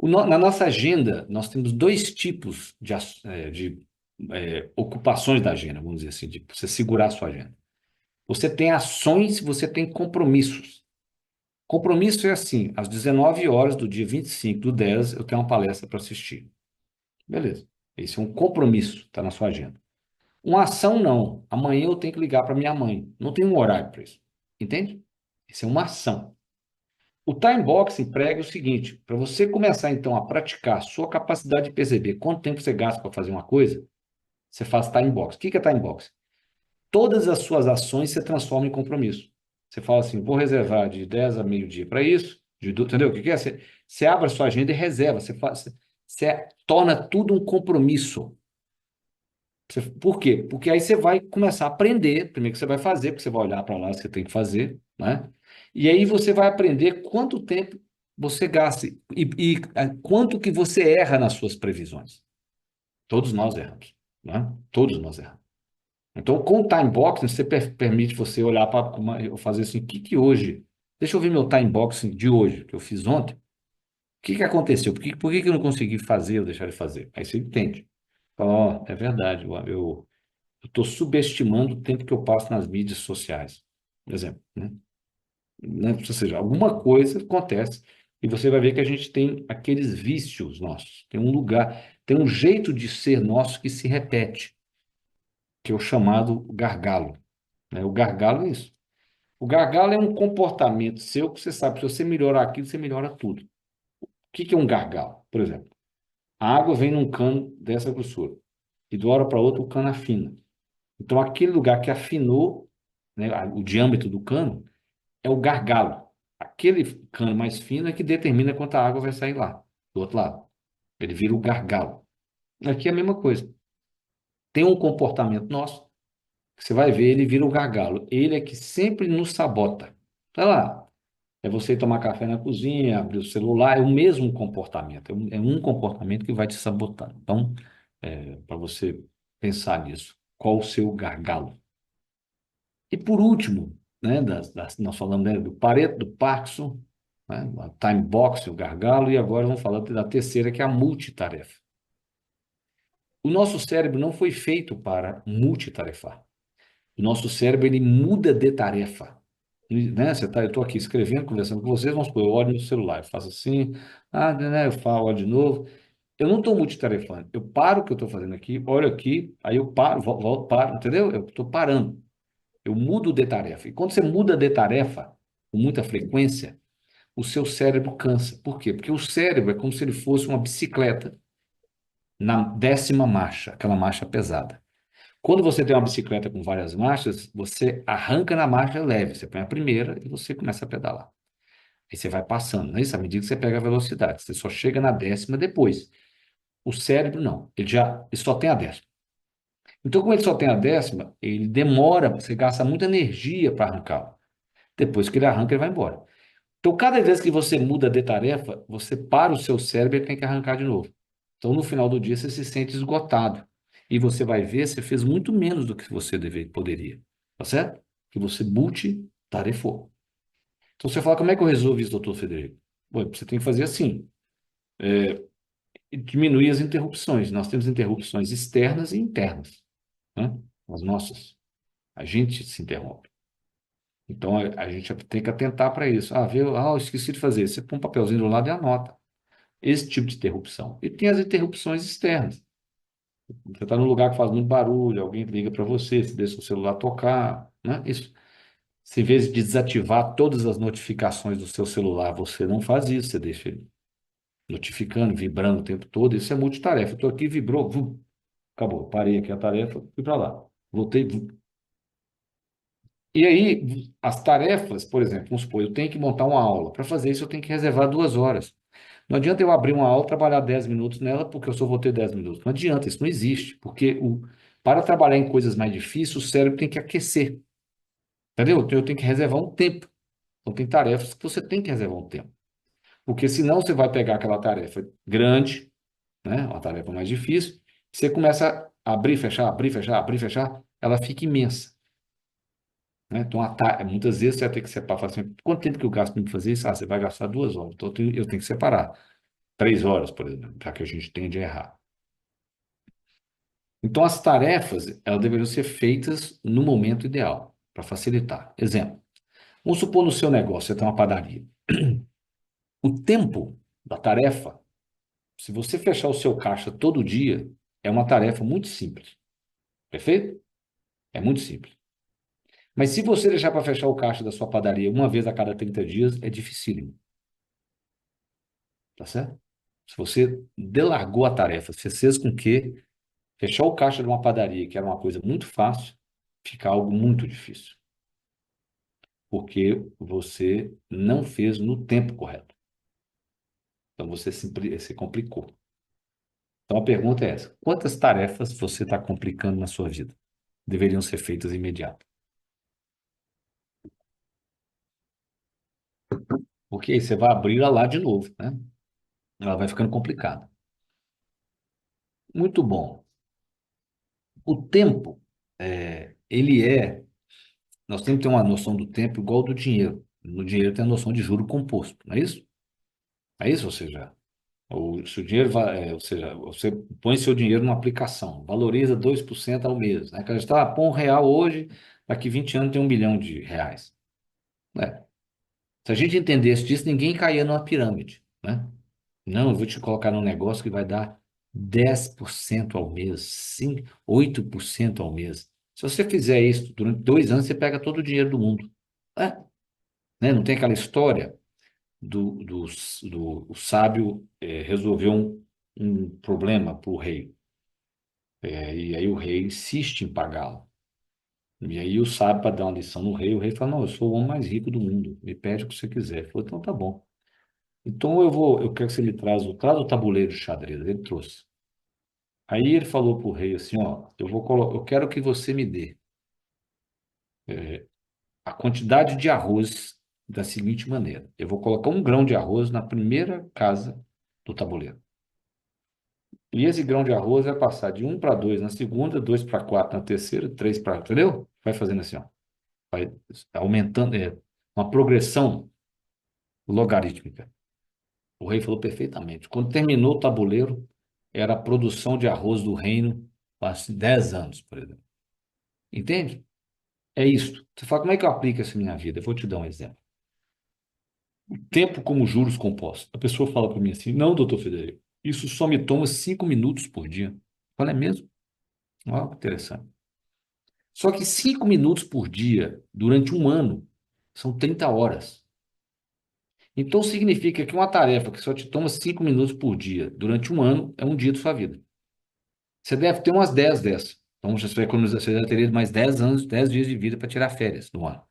Na nossa agenda, nós temos dois tipos de ocupações da agenda, vamos dizer assim, de você segurar a sua agenda. Você tem ações e você tem compromissos. Compromisso é assim: às 19 horas do dia 25/10, eu tenho uma palestra para assistir. Beleza. Esse é um compromisso, está na sua agenda. Uma ação, não. Amanhã eu tenho que ligar para minha mãe. Não tem um horário para isso. Entende? Isso é uma ação. O time boxing prega o seguinte: para você começar então a praticar a sua capacidade de perceber quanto tempo você gasta para fazer uma coisa, você faz time boxing. O que é time boxing? Todas as suas ações você transforma em compromisso. Você fala assim: vou reservar de 10 a meio-dia para isso, entendeu? O que é? Você abre a sua agenda e reserva. Você torna tudo um compromisso. Por quê? Porque aí você vai começar a aprender, primeiro que você vai fazer, porque você vai olhar para lá, você tem que fazer, né? E aí você vai aprender quanto tempo você gasta e quanto que você erra nas suas previsões. Todos nós erramos, né? Todos nós erramos. Então, com o time boxing, você permite você olhar para fazer assim: o que hoje? Deixa eu ver meu time boxing de hoje, que eu fiz ontem. O que aconteceu? Por que eu não consegui fazer ou deixar de fazer? Aí você entende. Fala: ó, é verdade, eu estou subestimando o tempo que eu passo nas mídias sociais, por exemplo, né? Ou seja, alguma coisa acontece e você vai ver que a gente tem aqueles vícios nossos, tem um lugar, tem um jeito de ser nosso que se repete, que é o chamado gargalo, né? O gargalo é isso. O gargalo é um comportamento seu que você sabe: se você melhorar aquilo, você melhora tudo. O que é um gargalo? Por exemplo, a água vem num cano dessa grossura e de uma hora para outra o cano afina. Então, aquele lugar que afinou, né, o diâmetro do cano, é o gargalo. Aquele cano mais fino é que determina quanta água vai sair lá, do outro lado. Ele vira o gargalo. Aqui é a mesma coisa. Tem um comportamento nosso, que você vai ver, ele vira o gargalo. Ele é que sempre nos sabota. Tá lá. É você tomar café na cozinha, abrir o celular, é o mesmo comportamento. É um comportamento que vai te sabotar. Então, para você pensar nisso, qual o seu gargalo? E por último, né, nós falamos, né, do Pareto, do Parkinson, né, a time box, o gargalo, e agora vamos falar da terceira, que é a multitarefa. O nosso cérebro não foi feito para multitarefar. O nosso cérebro, ele muda de tarefa. Né? Eu estou aqui escrevendo, conversando com vocês, vamos supor, eu olho no celular, eu faço assim, né, eu falo, olho de novo. Eu não estou multitarefando. Eu paro o que eu estou fazendo aqui, olho aqui, aí eu paro, volto, paro, entendeu? Eu estou parando. Eu mudo de tarefa. E quando você muda de tarefa, com muita frequência, o seu cérebro cansa. Por quê? Porque o cérebro é como se ele fosse uma bicicleta na 10ª marcha, aquela marcha pesada. Quando você tem uma bicicleta com várias marchas, você arranca na marcha leve, você põe a primeira e você começa a pedalar. Aí você vai passando, não é isso? À medida que você pega a velocidade, você só chega na 10ª depois. O cérebro não, ele só tem a 10ª. Então, como ele só tem a 10ª, ele demora, você gasta muita energia para arrancar. Depois que ele arranca, ele vai embora. Então, cada vez que você muda de tarefa, você para o seu cérebro e tem que arrancar de novo. Então, no final do dia, você se sente esgotado. E você vai ver, você fez muito menos do que você poderia. Tá certo? Que você multitarefou. Então, você fala, como é que eu resolvo isso, doutor Federico? Bom, você tem que fazer assim. Diminuir as interrupções. Nós temos interrupções externas e internas, né? As nossas. A gente se interrompe. Então, a gente tem que atentar para isso. Eu esqueci de fazer. Você põe um papelzinho do lado e anota. Esse tipo de interrupção. E tem as interrupções externas. Você está num lugar que faz muito barulho, alguém liga para você, você deixa o celular tocar, né? Isso. Se em vez de desativar todas as notificações do seu celular, você não faz isso, você deixa ele notificando, vibrando o tempo todo, isso é multitarefa. Estou aqui, vibrou, acabou, parei aqui a tarefa, fui para lá, voltei. E aí, as tarefas, por exemplo, vamos supor, eu tenho que montar uma aula. Para fazer isso, eu tenho que reservar 2 horas. Não adianta eu abrir uma aula, trabalhar 10 minutos nela, porque eu só vou ter 10 minutos. Não adianta, isso não existe, porque para trabalhar em coisas mais difíceis, o cérebro tem que aquecer. Entendeu? Então eu tenho que reservar um tempo. Então tem tarefas que você tem que reservar um tempo. Porque senão você vai pegar aquela tarefa grande, né? Uma tarefa mais difícil, você começa a abrir, fechar, abrir, fechar, abrir, fechar, ela fica imensa. Né? Então, muitas vezes você vai ter que separar, falar assim, quanto tempo que eu gasto para fazer isso? Você vai gastar 2 horas. Então, eu tenho que separar. 3 horas, por exemplo, já que a gente tende a errar. Então, as tarefas, elas deveriam ser feitas no momento ideal, para facilitar. Exemplo, vamos supor no seu negócio, você tem uma padaria. O tempo da tarefa, se você fechar o seu caixa todo dia, é uma tarefa muito simples. Perfeito? É muito simples. Mas se você deixar para fechar o caixa da sua padaria uma vez a cada 30 dias, é dificílimo. Tá certo? Se você delargou a tarefa, você fez com que fechar o caixa de uma padaria, que era uma coisa muito fácil, fica algo muito difícil. Porque você não fez no tempo correto. Então se complicou. Então a pergunta é essa: quantas tarefas você está complicando na sua vida? Deveriam ser feitas imediato. Porque aí você vai abrir ela lá de novo, né? Ela vai ficando complicada. Muito bom. O tempo, nós temos que ter uma noção do tempo igual do dinheiro. No dinheiro tem a noção de juro composto, não é isso? É isso, ou seja, se o dinheiro vai, ou seja, você põe seu dinheiro numa aplicação, valoriza 2% ao mês, né? Que a gente está, põe R$ 1 hoje, daqui 20 anos tem R$ 1 milhão. Né? Se a gente entendesse disso, ninguém caía numa pirâmide, né? Não, eu vou te colocar num negócio que vai dar 10% ao mês, 5, 8% ao mês. Se você fizer isso durante 2 anos, você pega todo o dinheiro do mundo. É, né? Não tem aquela história do o sábio resolveu um problema para o rei. E aí o rei insiste em pagá-lo. E aí o sábio, para dar uma lição no rei, o rei fala, não, eu sou o homem mais rico do mundo, me pede o que você quiser. Ele falou, então tá bom. Então eu quero que você me traz o tabuleiro de xadrez. Ele trouxe. Aí ele falou para o rei assim, ó, eu quero que você me dê a quantidade de arroz da seguinte maneira. Eu vou colocar 1 grão de arroz na primeira casa do tabuleiro. E esse grão de arroz vai passar de 1 para 2 na segunda, 2 para 4 na terceira, 3 para... Entendeu? Vai fazendo assim, ó. Vai aumentando, uma progressão logarítmica. O rei falou perfeitamente. Quando terminou o tabuleiro, era a produção de arroz do reino há 10 anos, por exemplo. Entende? É isso. Você fala, como é que eu aplico isso na minha vida? Eu vou te dar um exemplo. O tempo como juros compostos. A pessoa fala para mim assim, não, doutor Federico, isso só me toma 5 minutos por dia. Eu falo, é mesmo? Olha que interessante. Só que 5 minutos por dia, durante um ano, são 30 horas. Então, significa que uma tarefa que só te toma 5 minutos por dia durante um ano é um dia da sua vida. Você deve ter umas 10 dessas. Então, você vai economizar, você já teria mais 10 anos, 10 dias de vida para tirar férias no ano.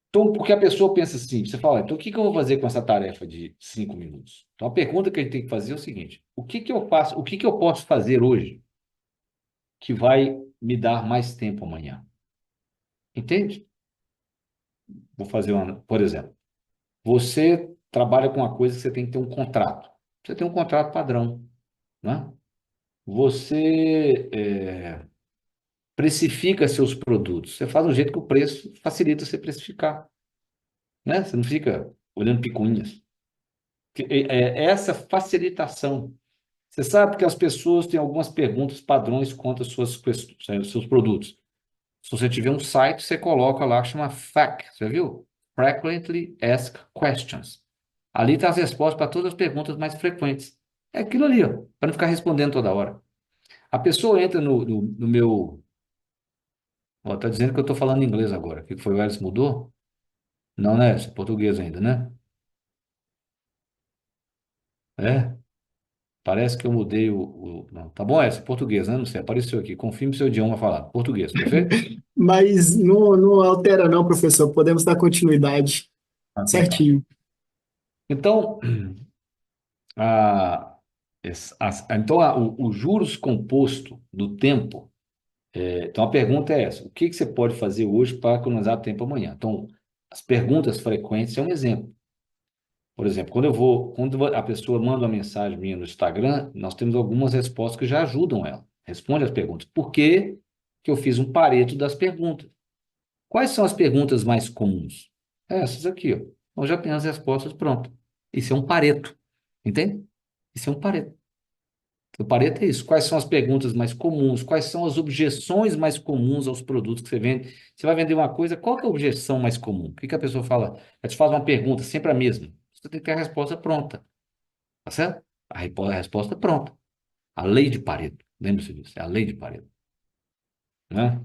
Então, porque a pessoa pensa assim, você fala, então o que que eu vou fazer com essa tarefa de 5 minutos? Então, a pergunta que a gente tem que fazer é o seguinte: o que que eu faço, o que que eu posso fazer hoje que vai me dar mais tempo amanhã? Entende? Vou fazer uma, por exemplo, você trabalha com uma coisa que você tem que ter um contrato. Você tem um contrato padrão, né? Você precifica seus produtos. Você faz um jeito que o preço facilita você precificar, né? Você não fica olhando picuinhas. É essa facilitação. Você sabe que as pessoas têm algumas perguntas padrões quanto às seus produtos. Se você tiver um site, você coloca lá que chama FAQ, você já viu? Frequently Asked Questions. Ali está as respostas para todas as perguntas mais frequentes. É aquilo ali, ó, para não ficar respondendo toda hora. A pessoa entra no meu. Ó, tá dizendo que eu estou falando inglês agora. O que foi? O Elis mudou? Não, né? Isso é português ainda, né? É? Parece que eu mudei Não, tá bom, Elis, é português, né? Não sei, apareceu aqui. Confirme seu idioma falado. Português, perfeito? Mas não altera não, professor. Podemos dar continuidade. Ah, então tá. Certinho. Então, o juros composto do tempo. Então, a pergunta é essa: o que que você pode fazer hoje para economizar tempo amanhã? Então, as perguntas frequentes é um exemplo. Por exemplo, quando a pessoa manda uma mensagem minha no Instagram, nós temos algumas respostas que já ajudam ela. Responde as perguntas. Por que que eu fiz um pareto das perguntas? Quais são as perguntas mais comuns? Essas aqui, ó. Eu já tenho as respostas prontas. Isso é um pareto. Entende? Isso é um pareto. O Pareto é isso. Quais são as perguntas mais comuns? Quais são as objeções mais comuns aos produtos que você vende? Você vai vender uma coisa, qual que é a objeção mais comum? O que que a pessoa fala? Ela te faz uma pergunta, sempre a mesma. Você tem que ter a resposta pronta, tá certo? A resposta pronta. A lei de Pareto. Lembre-se disso, é a lei de Pareto, né?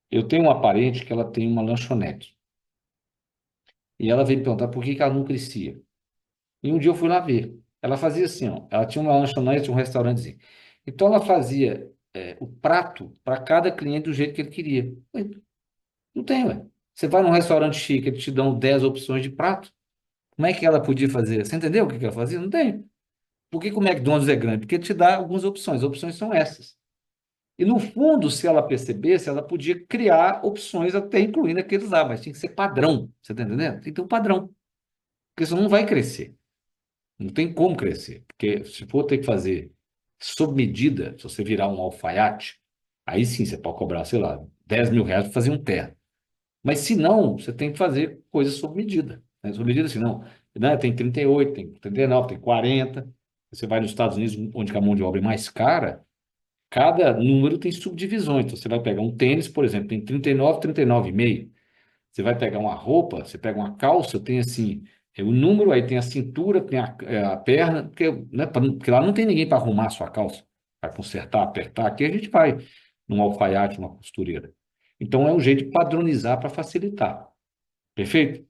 Eu tenho uma parente que ela tem uma lanchonete. E ela veio me perguntar por que que ela não crescia. E um dia eu fui lá ver. Ela fazia assim, ó. Ela tinha uma lanchonete, um restaurantezinho. Então ela fazia o prato para cada cliente do jeito que ele queria. Ué, não tem, ué. Você vai num restaurante chique, eles te dão 10 opções de prato. Como é que ela podia fazer? Você entendeu o que que ela fazia? Não tem. Por que que o McDonald's é grande? Porque ele te dá algumas opções. As opções são essas. E no fundo, se ela percebesse, ela podia criar opções até incluindo aqueles lá, mas tinha que ser padrão. Você está entendendo? Tem que ter um padrão. Porque senão não vai crescer. Não tem como crescer, porque se for ter que fazer sob medida, se você virar um alfaiate, aí sim você pode cobrar, sei lá, R$ 10.000 para fazer um terno. Mas se não, você tem que fazer coisas sob medida. Né? Sob medida, assim, não, né? Tem 38, tem 39, tem 40. Você vai nos Estados Unidos, onde a mão de obra é mais cara, cada número tem subdivisões. Então, você vai pegar um tênis, por exemplo, tem 39, 39,5. Você vai pegar uma roupa, você pega uma calça, tem assim, o número, aí tem a cintura, tem a perna, porque, né, porque lá não tem ninguém para arrumar a sua calça, para consertar, apertar. Aqui a gente vai num alfaiate, numa costureira. Então é um jeito de padronizar para facilitar. Perfeito?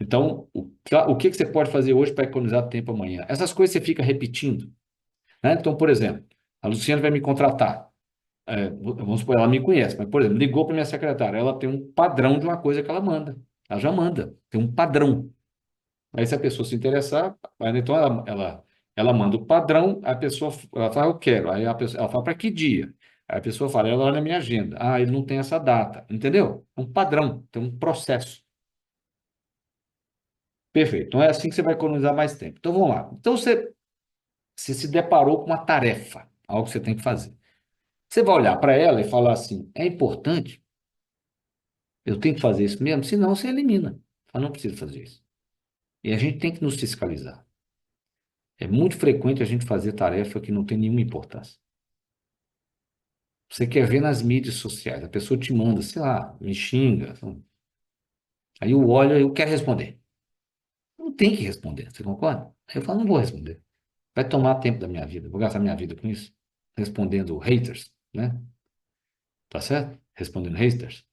Então, o que que você pode fazer hoje para economizar tempo amanhã? Essas coisas você fica repetindo, né? Então, por exemplo, a Luciana vai me contratar. Vamos supor, ela me conhece, mas, por exemplo, ligou para minha secretária, ela tem um padrão de uma coisa que ela manda. Ela já manda, tem um padrão. Aí, se a pessoa se interessar, então ela manda o padrão, a pessoa ela fala, eu quero. Aí ela fala, para que dia? Aí a pessoa fala, ela olha na minha agenda. Ah, ele não tem essa data. Entendeu? É um padrão, tem um processo. Perfeito. Então, é assim que você vai economizar mais tempo. Então, vamos lá. Então, você se deparou com uma tarefa, algo que você tem que fazer. Você vai olhar para ela e falar assim, é importante? Eu tenho que fazer isso mesmo? Senão, você elimina. Fala, não preciso fazer isso. E a gente tem que nos fiscalizar. É muito frequente a gente fazer tarefa que não tem nenhuma importância. Você quer ver nas mídias sociais, a pessoa te manda, sei lá, me xinga. Aí eu olho e eu quero responder. Não tem que responder, você concorda? Aí eu falo, não vou responder. Vai tomar tempo da minha vida, vou gastar minha vida com isso, respondendo haters, né? Tá certo? Respondendo haters.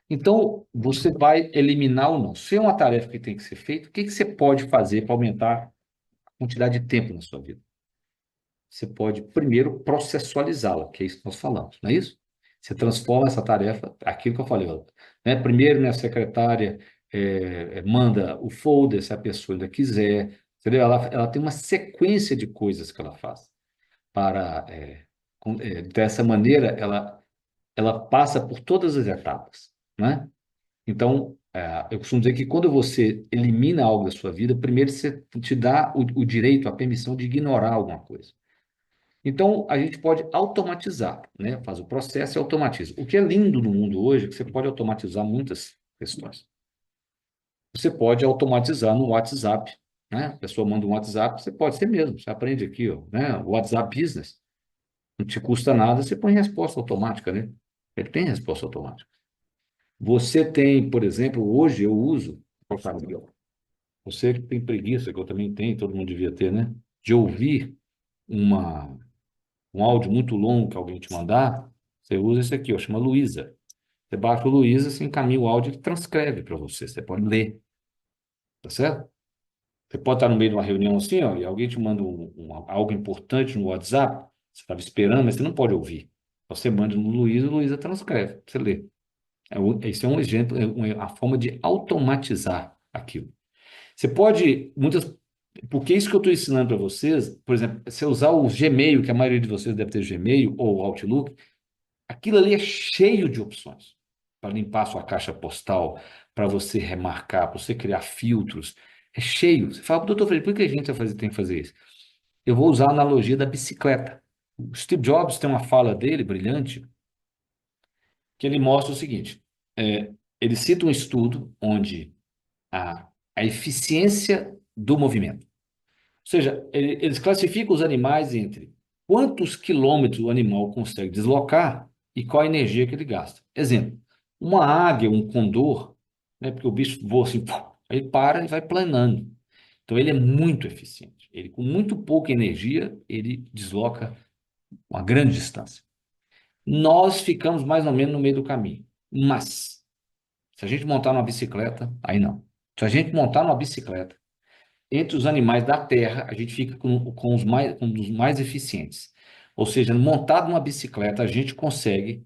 Então, você vai eliminar ou não. Se é uma tarefa que tem que ser feita, o que que você pode fazer para aumentar a quantidade de tempo na sua vida? Você pode, primeiro, processualizá-la, que é isso que nós falamos, não é isso? Você transforma essa tarefa, aquilo que eu falei, ó, né? Primeiro, minha secretária manda o folder, se a pessoa ainda quiser, entendeu? Ela tem uma sequência de coisas que ela faz para, dessa maneira, ela passa por todas as etapas, né? Então, eu costumo dizer que quando você elimina algo da sua vida, primeiro você te dá o direito, a permissão de ignorar alguma coisa. Então, a gente pode automatizar, né? Faz o processo e automatiza. O que é lindo no mundo hoje é que você pode automatizar muitas questões. Você pode automatizar no WhatsApp, né? A pessoa manda um WhatsApp, você pode ser mesmo. Você aprende aqui, ó, né? O WhatsApp Business. Não te custa nada, você põe resposta automática, né? Ele tem resposta automática. Você tem, por exemplo, hoje eu uso, por favor, você que tem preguiça, que eu também tenho, todo mundo devia ter, né? De ouvir uma um áudio muito longo que alguém te mandar, você usa esse aqui, ó, chama Luísa. Você baixa o Luísa, você encaminha o áudio e transcreve para você. Você pode ler, tá certo? Você pode estar no meio de uma reunião assim, ó, e alguém te manda algo importante no WhatsApp, você estava esperando, mas você não pode ouvir. Você manda no Luísa, o Luísa transcreve, pra você lê. Esse é um exemplo, a forma de automatizar aquilo. Você pode, porque isso que eu estou ensinando para vocês, por exemplo, você usar o Gmail, que a maioria de vocês deve ter Gmail ou Outlook, aquilo ali é cheio de opções para limpar sua caixa postal, para você remarcar, para você criar filtros. É cheio. Você fala, doutor Felipe, por que a gente tem que fazer isso? Eu vou usar a analogia da bicicleta. O Steve Jobs tem uma fala dele, brilhante, que ele mostra o seguinte: ele cita um estudo onde a eficiência do movimento. Ou seja, eles classificam os animais entre quantos quilômetros o animal consegue deslocar e qual a energia que ele gasta. Exemplo, uma águia, um condor, né, porque o bicho voa assim, ele para e vai planando. Então ele é muito eficiente. Ele, com muito pouca energia, ele desloca uma grande distância. Nós ficamos mais ou menos no meio do caminho. Mas, se a gente montar numa bicicleta, aí não. Se a gente montar numa bicicleta, entre os animais da Terra, a gente fica com um dos mais eficientes. Ou seja, montado numa bicicleta, a gente consegue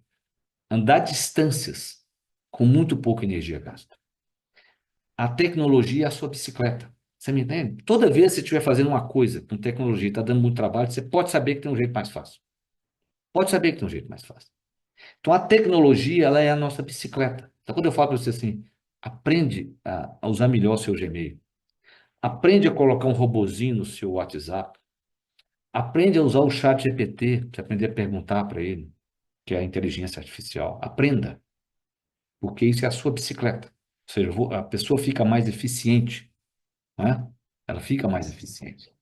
andar distâncias com muito pouca energia gasta. A tecnologia é a sua bicicleta. Você me entende? Toda vez que você estiver fazendo uma coisa com tecnologia e está dando muito trabalho, você pode saber que tem um jeito mais fácil. Pode saber que tem um jeito mais fácil. Então, a tecnologia, ela é a nossa bicicleta. Então, quando eu falo para você assim, aprende a usar melhor o seu Gmail. Aprende a colocar um robozinho no seu WhatsApp. Aprende a usar o chat GPT, para aprender a perguntar para ele, que é a inteligência artificial. Aprenda, porque isso é a sua bicicleta. Ou seja, a pessoa fica mais eficiente, né? Ela fica mais eficiente.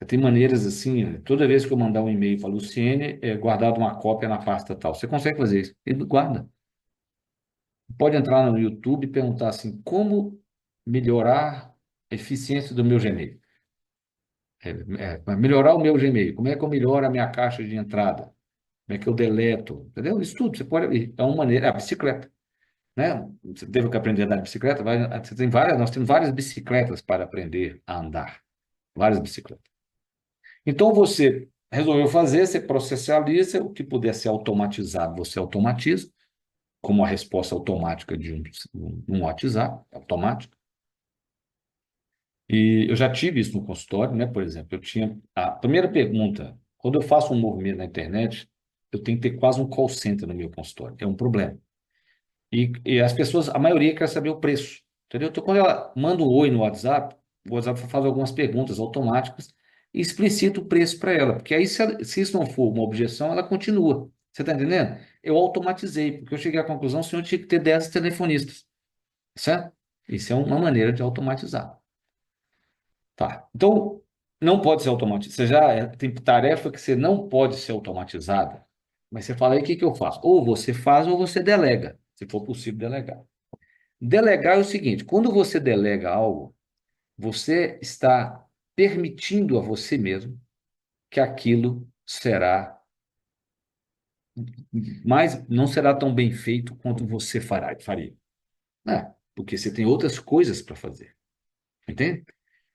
Tem maneiras assim, toda vez que eu mandar um e-mail para a Luciene, é guardado uma cópia na pasta tal. Você consegue fazer isso? Ele guarda. Pode entrar no YouTube e perguntar assim, como melhorar a eficiência do meu Gmail? Para melhorar o meu Gmail, como é que eu melhoro a minha caixa de entrada? Como é que eu deleto? Entendeu? Isso tudo, você pode, é uma maneira, a bicicleta, né? Você teve que aprender a andar de bicicleta, você tem várias, nós temos várias bicicletas para aprender a andar, várias bicicletas. Então você resolveu fazer, você processualiza, o que puder ser automatizado, você automatiza, como a resposta automática de um WhatsApp, automático. E eu já tive isso no consultório, né? Por exemplo, eu tinha a primeira pergunta, quando eu faço um movimento na internet, eu tenho que ter quase um call center no meu consultório. É um problema. E as pessoas, a maioria quer saber o preço, entendeu? Então, quando ela manda um oi no WhatsApp, o WhatsApp faz algumas perguntas automáticas e explicita o preço para ela, porque aí, se isso não for uma objeção, ela continua. Você está entendendo? Eu automatizei, porque eu cheguei à conclusão que o senhor tinha que ter 10 telefonistas, certo? Isso é uma maneira de automatizar. Tá. Então, não pode ser automatizado. Você já tem tarefa que você não pode ser automatizada, mas você fala aí o que que eu faço? Ou você faz ou você delega, se for possível delegar. Delegar é o seguinte: quando você delega algo, você está permitindo a você mesmo que aquilo será mas não será tão bem feito quanto você faria. Porque você tem outras coisas para fazer, entende?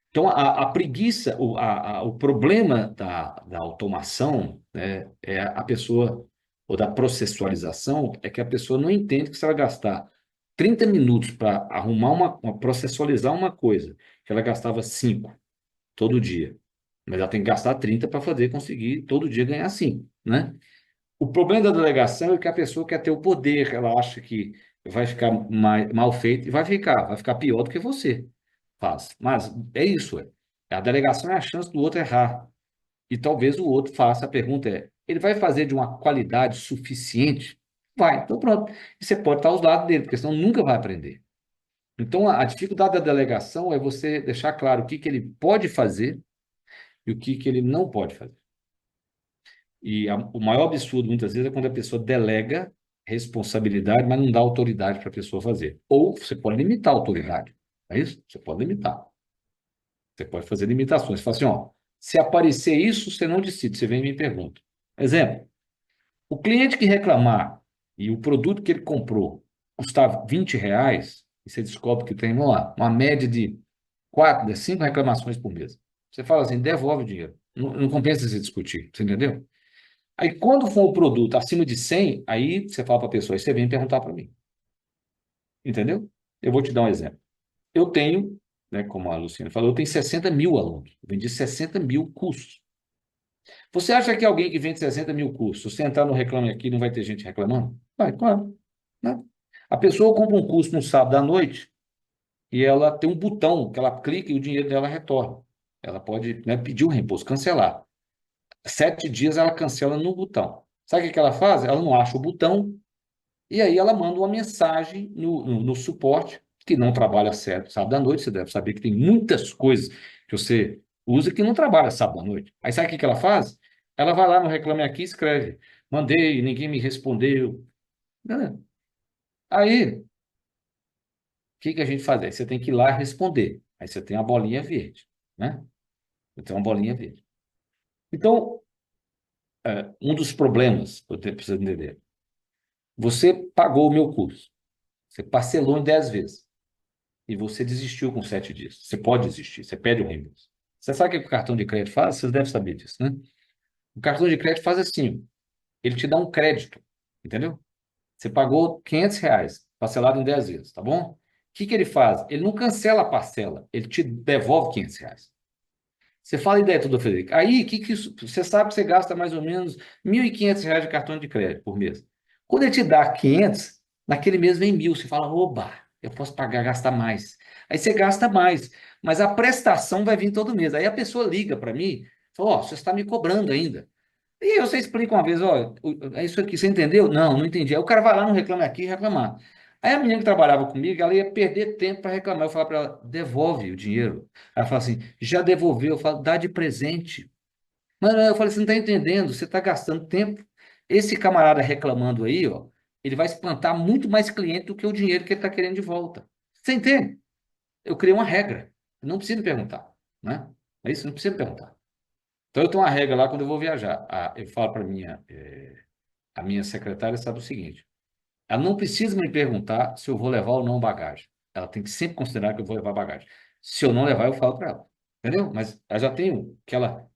Então, a preguiça, o problema da automação, né, é a pessoa, ou da processualização, é que a pessoa não entende que se ela gastar 30 minutos para arrumar processualizar uma coisa, que ela gastava 5 todo dia, mas ela tem que gastar 30 para fazer conseguir todo dia ganhar 5, né? O problema da delegação é que a pessoa quer ter o poder, ela acha que vai ficar mal feito e vai ficar pior do que você faz. Mas é isso, é. A delegação é a chance do outro errar. E talvez o outro faça. A pergunta é: ele vai fazer de uma qualidade suficiente? Vai, então pronto. E você pode estar aos lados dele, porque senão nunca vai aprender. Então a dificuldade da delegação é você deixar claro o que que ele pode fazer e o que que ele não pode fazer. E o maior absurdo, muitas vezes, é quando a pessoa delega responsabilidade, mas não dá autoridade para a pessoa fazer. Ou você pode limitar a autoridade. É isso? Você pode limitar. Você pode fazer limitações. Você fala assim, ó, se aparecer isso, você não decide, você vem e me pergunta. Exemplo, o cliente que reclamar e o produto que ele comprou custar R$ 20, e você descobre que tem, vamos lá, uma média de 4, de 5 reclamações por mês. Você fala assim, devolve o dinheiro. Não, não compensa se discutir, você entendeu? Aí, quando for um produto acima de 100, aí você fala para a pessoa, aí você vem perguntar para mim. Entendeu? Eu vou te dar um exemplo. Eu tenho, né, como a Luciana falou, eu tenho 60 mil alunos. Eu vendi 60 mil cursos. Você acha que alguém que vende 60 mil cursos, se você entrar no Reclame Aqui, não vai ter gente reclamando? Vai, claro. Né? A pessoa compra um curso no sábado à noite e ela tem um botão que ela clica e o dinheiro dela retorna. Ela pode, né, pedir um reembolso, cancelar. 7 dias ela cancela no botão. Sabe o que ela faz? Ela não acha o botão e aí ela manda uma mensagem no suporte, que não trabalha certo sábado à noite. Você deve saber que tem muitas coisas que você usa que não trabalha sábado à noite. Aí sabe o que ela faz? Ela vai lá no Reclame Aqui e escreve: mandei, ninguém me respondeu. Né? Aí, o que que a gente faz? Aí você tem que ir lá responder. Aí você tem a bolinha verde, né? Você tem uma bolinha verde. Então, um dos problemas, eu preciso entender, você pagou o meu curso, você parcelou em 10 vezes e você desistiu com 7 dias. Você pode desistir, você pede o reembolso. Você sabe o que o cartão de crédito faz? Vocês devem saber disso, né? O cartão de crédito faz assim, ele te dá um crédito, entendeu? Você pagou R$ 500, parcelado em 10 vezes, tá bom? O que que ele faz? Ele não cancela a parcela, ele te devolve R$ 500. Você fala a ideia toda, Frederico. Aí, você sabe que você gasta mais ou menos R$ 1.500 de cartão de crédito por mês. Quando ele te dá 500, naquele mês vem 1.000. Você fala, oba, eu posso pagar, gastar mais. Aí você gasta mais, mas a prestação vai vir todo mês. Aí a pessoa liga para mim, fala, ó, você está me cobrando ainda. E aí você explica uma vez, ó, é isso aqui, você entendeu? Não, não entendi. Aí o cara vai lá no Reclame Aqui e reclamar. Aí a menina que trabalhava comigo, ela ia perder tempo para reclamar. Eu falava para ela, devolve o dinheiro. Ela fala assim, já devolveu. Eu falo, dá de presente. Mas eu falei, você não está entendendo, você está gastando tempo. Esse camarada reclamando aí, ó, ele vai espantar muito mais cliente do que o dinheiro que ele está querendo de volta. Você entende? Eu criei uma regra. Não precisa me perguntar, né? É isso, não precisa me perguntar. Então eu tenho uma regra lá quando eu vou viajar. Eu falo para a minha secretária sabe o seguinte: ela não precisa me perguntar se eu vou levar ou não bagagem. Ela tem que sempre considerar que eu vou levar bagagem. Se eu não levar, eu falo para ela. Entendeu? Mas ela já tem o que ela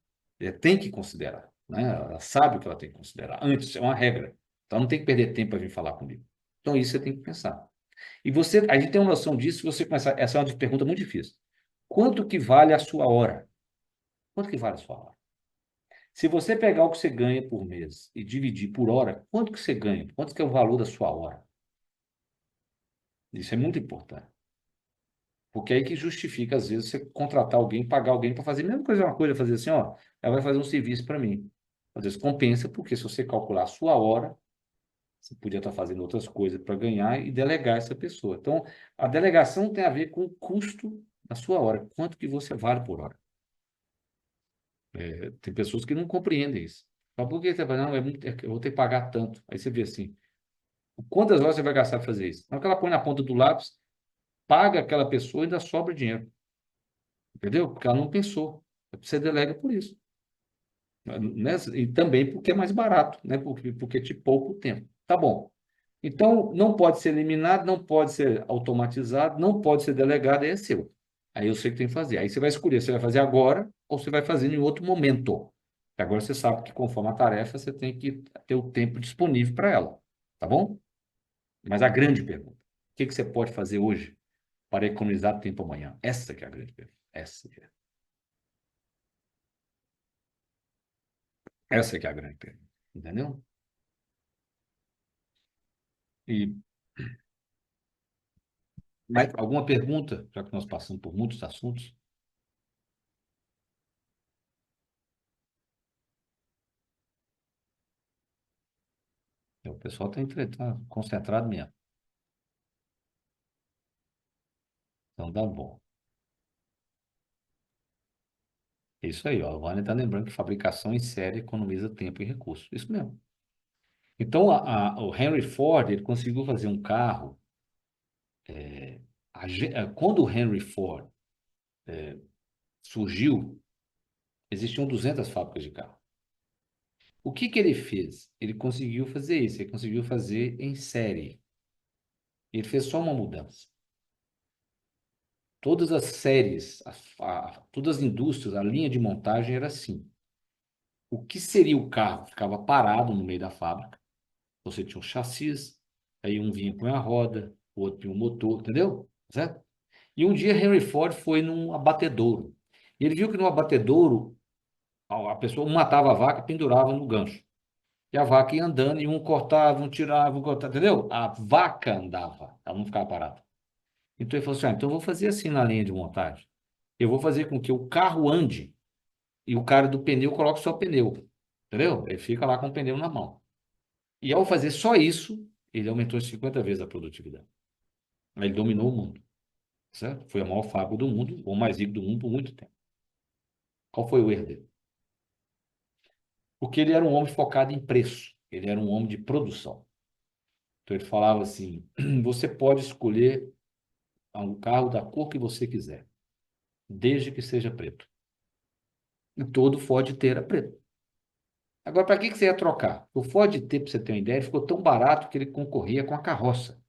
tem que considerar. Né? Ela sabe o que ela tem que considerar. Antes, é uma regra. Então, ela não tem que perder tempo para vir falar comigo. Então, isso você tem que pensar. E você, a gente tem uma noção disso se você começar. Essa é uma pergunta muito difícil. Quanto que vale a sua hora? Quanto que vale a sua hora? Se você pegar o que você ganha por mês e dividir por hora, quanto que você ganha? Quanto que é o valor da sua hora? Isso é muito importante. Porque é aí que justifica, às vezes, você contratar alguém, pagar alguém para fazer a mesma coisa, uma coisa, fazer assim, ó, ela vai fazer um serviço para mim. Às vezes compensa, porque se você calcular a sua hora, você podia estar fazendo outras coisas para ganhar e delegar essa pessoa. Então, a delegação tem a ver com o custo da sua hora, quanto que você vale por hora. Tem pessoas que não compreendem isso. Fala, por que você vai? Não, eu vou ter que pagar tanto. Aí você vê assim, quantas horas você vai gastar para fazer isso? Na hora que ela põe na ponta do lápis, paga aquela pessoa e ainda sobra dinheiro. Entendeu? Porque ela não pensou. Você delega por isso. né? E também porque é mais barato, né? Porque te poupa o tempo. Tá bom. Então, não pode ser eliminado, não pode ser automatizado, não pode ser delegado, aí é seu. Aí eu sei o que tem que fazer. Aí você vai escolher, você vai fazer agora ou você vai fazer em outro momento. Agora você sabe que conforme a tarefa, você tem que ter o tempo disponível para ela. Tá bom? Mas a grande pergunta, o que que você pode fazer hoje para economizar tempo amanhã? Essa que é a grande pergunta. Essa que é a grande pergunta. Entendeu? E mais alguma pergunta, já que nós passamos por muitos assuntos? O pessoal está concentrado mesmo. Então tá bom. É isso aí, ó. A Vânia está lembrando que fabricação em série economiza tempo e recursos. Isso mesmo. Então, o Henry Ford, ele conseguiu fazer um carro. Quando o Henry Ford surgiu, existiam 200 fábricas de carro. O que que ele fez? Ele conseguiu fazer isso, ele conseguiu fazer em série. Ele fez só uma mudança. Todas as séries, todas as indústrias, a linha de montagem era assim. O que seria o carro? Ficava parado no meio da fábrica. Você tinha um chassi, aí um vinha com a roda, o outro tinha um motor, entendeu? Certo? E um dia Henry Ford foi num abatedouro. E ele viu que no abatedouro a pessoa matava a vaca, pendurava no gancho. E a vaca ia andando, e um cortava, um tirava, um cortava, entendeu? A vaca andava, ela não ficava parada. Então ele falou assim: então eu vou fazer assim na linha de montagem. Eu vou fazer com que o carro ande e o cara do pneu coloque só pneu. Entendeu? Ele fica lá com o pneu na mão. E ao fazer só isso, ele aumentou 50 vezes a produtividade. Aí ele dominou o mundo, certo? Foi a maior fábrica do mundo, ou mais rico do mundo por muito tempo. Qual foi o erro dele? Porque ele era um homem focado em preço. Ele era um homem de produção. Então ele falava assim: você pode escolher um carro da cor que você quiser, desde que seja preto. E todo Ford T era preto. Agora, para que você ia trocar? O Ford T, para você ter uma ideia, ele ficou tão barato que ele concorria com a carroça.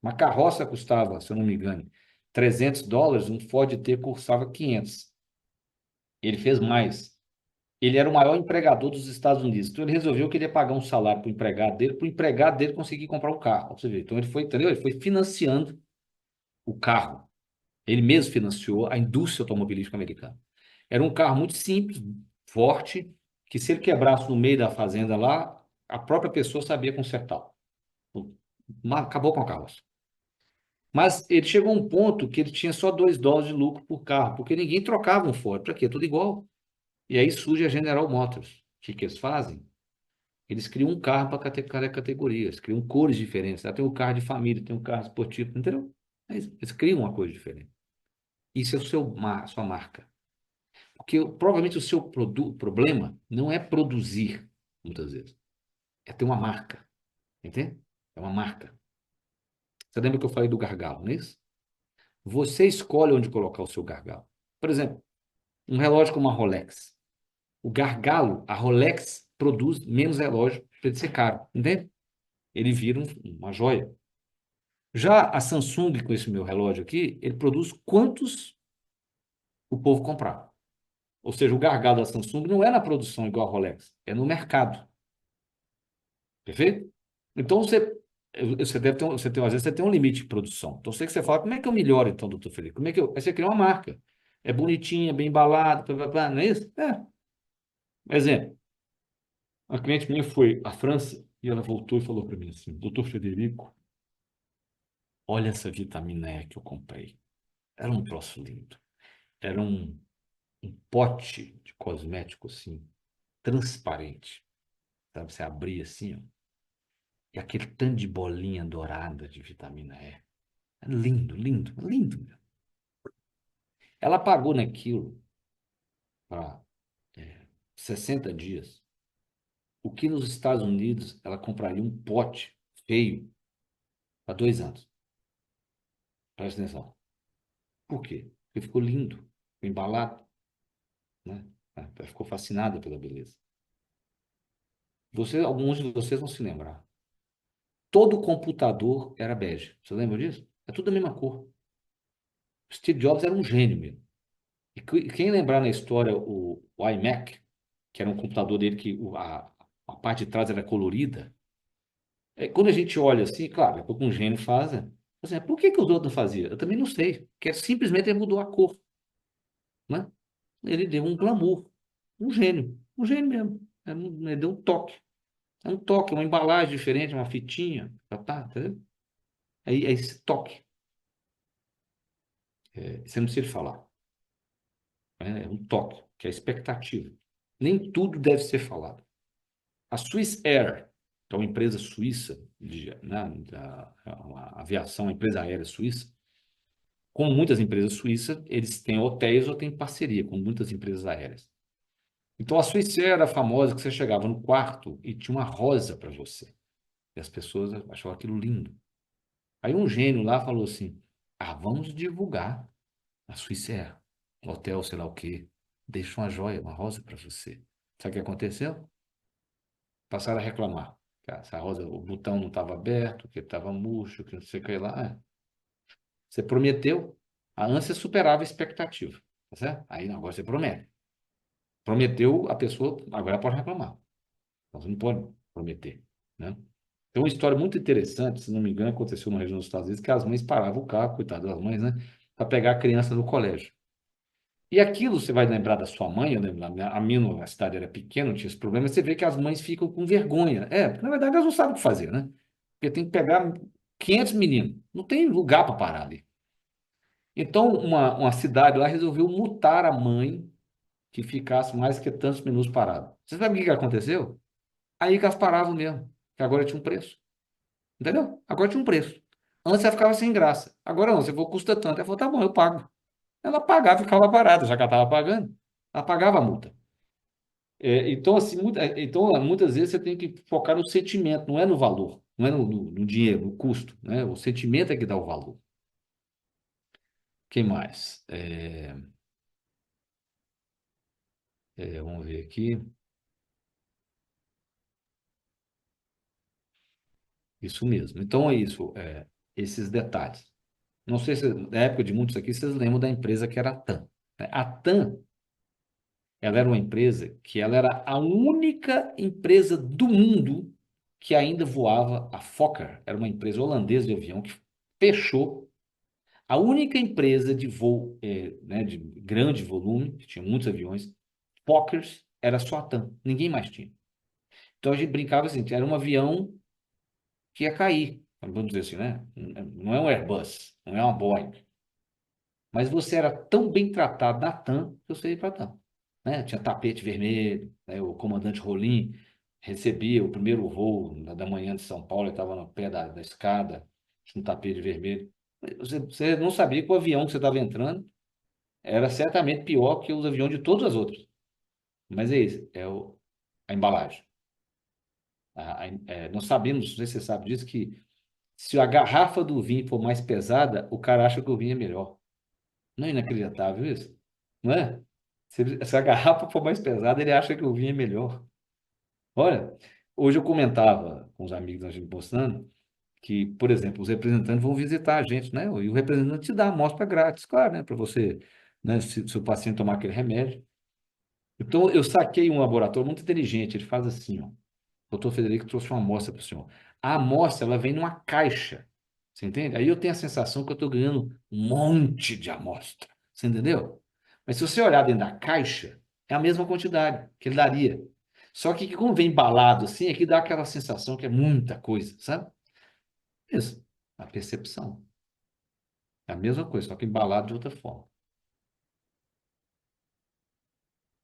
Uma carroça custava, se eu não me engano, US$ 300, um Ford T custava 500. Ele fez mais. Ele era o maior empregador dos Estados Unidos. Então ele resolveu que ele ia pagar um salário para o empregado dele conseguir comprar um carro. Pra você ver. Então ele foi, entendeu? Ele foi financiando o carro. Ele mesmo financiou a indústria automobilística americana. Era um carro muito simples, forte, que se ele quebrasse no meio da fazenda lá, a própria pessoa sabia consertar. Acabou com a carroça. Mas ele chegou a um ponto que ele tinha só US$ 2 de lucro por carro, porque ninguém trocava um Ford. Para quê? Tudo igual. E aí surge a General Motors. O que que eles fazem? Eles criam um carro para cada categoria. Eles criam cores diferentes. Tem um carro de família, tem um carro esportivo, entendeu? Eles criam uma coisa diferente. Isso é sua marca. Porque provavelmente o seu problema não é produzir, muitas vezes. É ter uma marca. Entende? É uma marca. Você lembra que eu falei do gargalo, não é isso? Você escolhe onde colocar o seu gargalo. Por exemplo, um relógio como a Rolex. O gargalo, a Rolex produz menos relógio para ele ser caro, entende? Ele vira uma joia. Já a Samsung, com esse meu relógio aqui, ele produz quantos o povo comprar. Ou seja, o gargalo da Samsung não é na produção igual a Rolex, é no mercado. Perfeito? Então você deve ter, às vezes você tem um limite de produção. Então você fala, como é que eu melhoro então, doutor Felipe? Como é que eu, aí você cria uma marca. É bonitinha, bem embalada, blá, blá, blá, não é isso? É. Exemplo, uma cliente minha foi à França e ela voltou e falou para mim assim: doutor Federico, olha essa vitamina E que eu comprei. Era um troço lindo. Era um pote de cosmético assim, transparente. Sabe? Você abria assim, ó, e aquele tanto de bolinha dourada de vitamina E. É lindo, lindo, lindo, meu. Ela pagou naquilo para 60 dias. O que nos Estados Unidos ela compraria um pote feio para 2 anos. Presta atenção. Por quê? Porque ficou lindo, ficou embalado, né? Ela ficou fascinada pela beleza. Alguns de vocês vão se lembrar. Todo computador era bege. Você lembra disso? É tudo da mesma cor. Steve Jobs era um gênio mesmo. E quem lembrar na história o iMac, que era um computador dele que a parte de trás era colorida, quando a gente olha assim, claro, depois que um gênio faz, assim, por que os outros não faziam? Eu também não sei, porque simplesmente ele mudou a cor, né? Ele deu um glamour, um gênio mesmo. Ele deu um toque. É um toque, uma embalagem diferente, uma fitinha, entendeu? Aí esse toque, você não precisa falar, né? É um toque, que é a expectativa. Nem tudo deve ser falado. A Swiss Air, que é uma empresa suíça, uma aviação, uma empresa aérea suíça, como muitas empresas suíças, eles têm hotéis ou têm parceria com muitas empresas aéreas. Então a Swiss Air era famosa que você chegava no quarto e tinha uma rosa para você. E as pessoas achavam aquilo lindo. Aí um gênio lá falou assim: ah, vamos divulgar a Swiss Air, hotel, sei lá o quê. Deixa uma joia, uma rosa para você. Sabe o que aconteceu? Passaram a reclamar. Que essa rosa, o botão não estava aberto, que estava murcho, que não sei o que lá. Você prometeu, a ânsia superava a expectativa. Tá certo? Aí agora você promete. Prometeu, a pessoa agora pode reclamar. Então, você não pode prometer, né? Tem uma história muito interessante, se não me engano, aconteceu na região dos Estados Unidos, que as mães paravam o carro, coitado das mães, né? Para pegar a criança no colégio. E aquilo você vai lembrar da sua mãe, eu lembro, a minha a cidade era pequena, não tinha esse problema, você vê que as mães ficam com vergonha. Porque na verdade elas não sabem o que fazer, né? Porque tem que pegar 500 meninos, não tem lugar para parar ali. Então, uma cidade lá resolveu multar a mãe que ficasse mais que tantos minutos parada. Você sabe o que aconteceu? Aí que elas paravam mesmo, que agora tinha um preço. Entendeu? Agora tinha um preço. Antes ela ficava sem graça. Agora não, você falou, custa tanto. Ela falou, tá bom, eu pago. Ela pagava e ficava parada, já que ela estava pagando. Ela pagava a multa. Então, assim, muitas vezes você tem que focar no sentimento, não é no valor, não é no dinheiro, no custo, né? O sentimento é que dá o valor. Quem mais? Vamos ver aqui. Isso mesmo. Então é isso, esses detalhes. Não sei se na época de muitos aqui vocês lembram da empresa que era a TAM, né? A TAM, ela era uma empresa que ela era a única empresa do mundo que ainda voava a Fokker. Era uma empresa holandesa de avião que fechou. A única empresa de voo, né, de grande volume, que tinha muitos aviões, Fokkers, era só a TAM. Ninguém mais tinha. Então a gente brincava assim, que era um avião que ia cair. Vamos dizer assim, né? Não é um Airbus, não é uma Boeing. Mas você era tão bem tratado na TAM que você ia para a TAM, né? Tinha tapete vermelho, né? O comandante Rolim recebia o primeiro voo da manhã de São Paulo, ele estava no pé da escada, tinha um tapete vermelho. Você não sabia que o avião que você estava entrando era certamente pior que os aviões de todas as outras. Mas é isso, a embalagem. Nós sabemos, não sei se você sabe disso, que se a garrafa do vinho for mais pesada, o cara acha que o vinho é melhor. Não é inacreditável isso? Não é? Se a garrafa for mais pesada, ele acha que o vinho é melhor. Olha, hoje eu comentava com os amigos da gente postando que, por exemplo, os representantes vão visitar a gente, né? E o representante te dá a amostra grátis, claro, né? Para você, né? Se o paciente tomar aquele remédio. Então, eu saquei um laboratório muito inteligente. Ele faz assim, ó. O doutor Federico trouxe uma amostra para o senhor. A amostra, ela vem numa caixa. Você entende? Aí eu tenho a sensação que eu estou ganhando um monte de amostra. Você entendeu? Mas se você olhar dentro da caixa, é a mesma quantidade que ele daria. Só que como vem embalado assim, é que dá aquela sensação que é muita coisa, sabe? Isso. A percepção. É a mesma coisa, só que embalado de outra forma.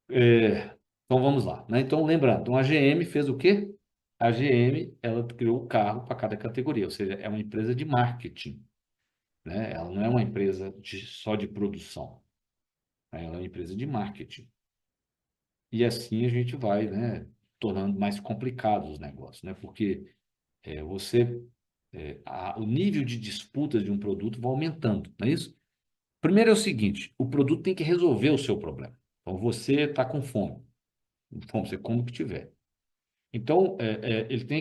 Então vamos lá, né? Então, lembrando, então a GM fez o quê? A GM, ela criou o carro para cada categoria, ou seja, é uma empresa de marketing, né? Ela não é uma empresa só de produção, né? Ela é uma empresa de marketing. E assim a gente vai, né, tornando mais complicados os negócios, né? Porque o nível de disputa de um produto vai aumentando, não é isso? Primeiro é o seguinte, o produto tem que resolver o seu problema. Então você está com fome, você come o que tiver. Então,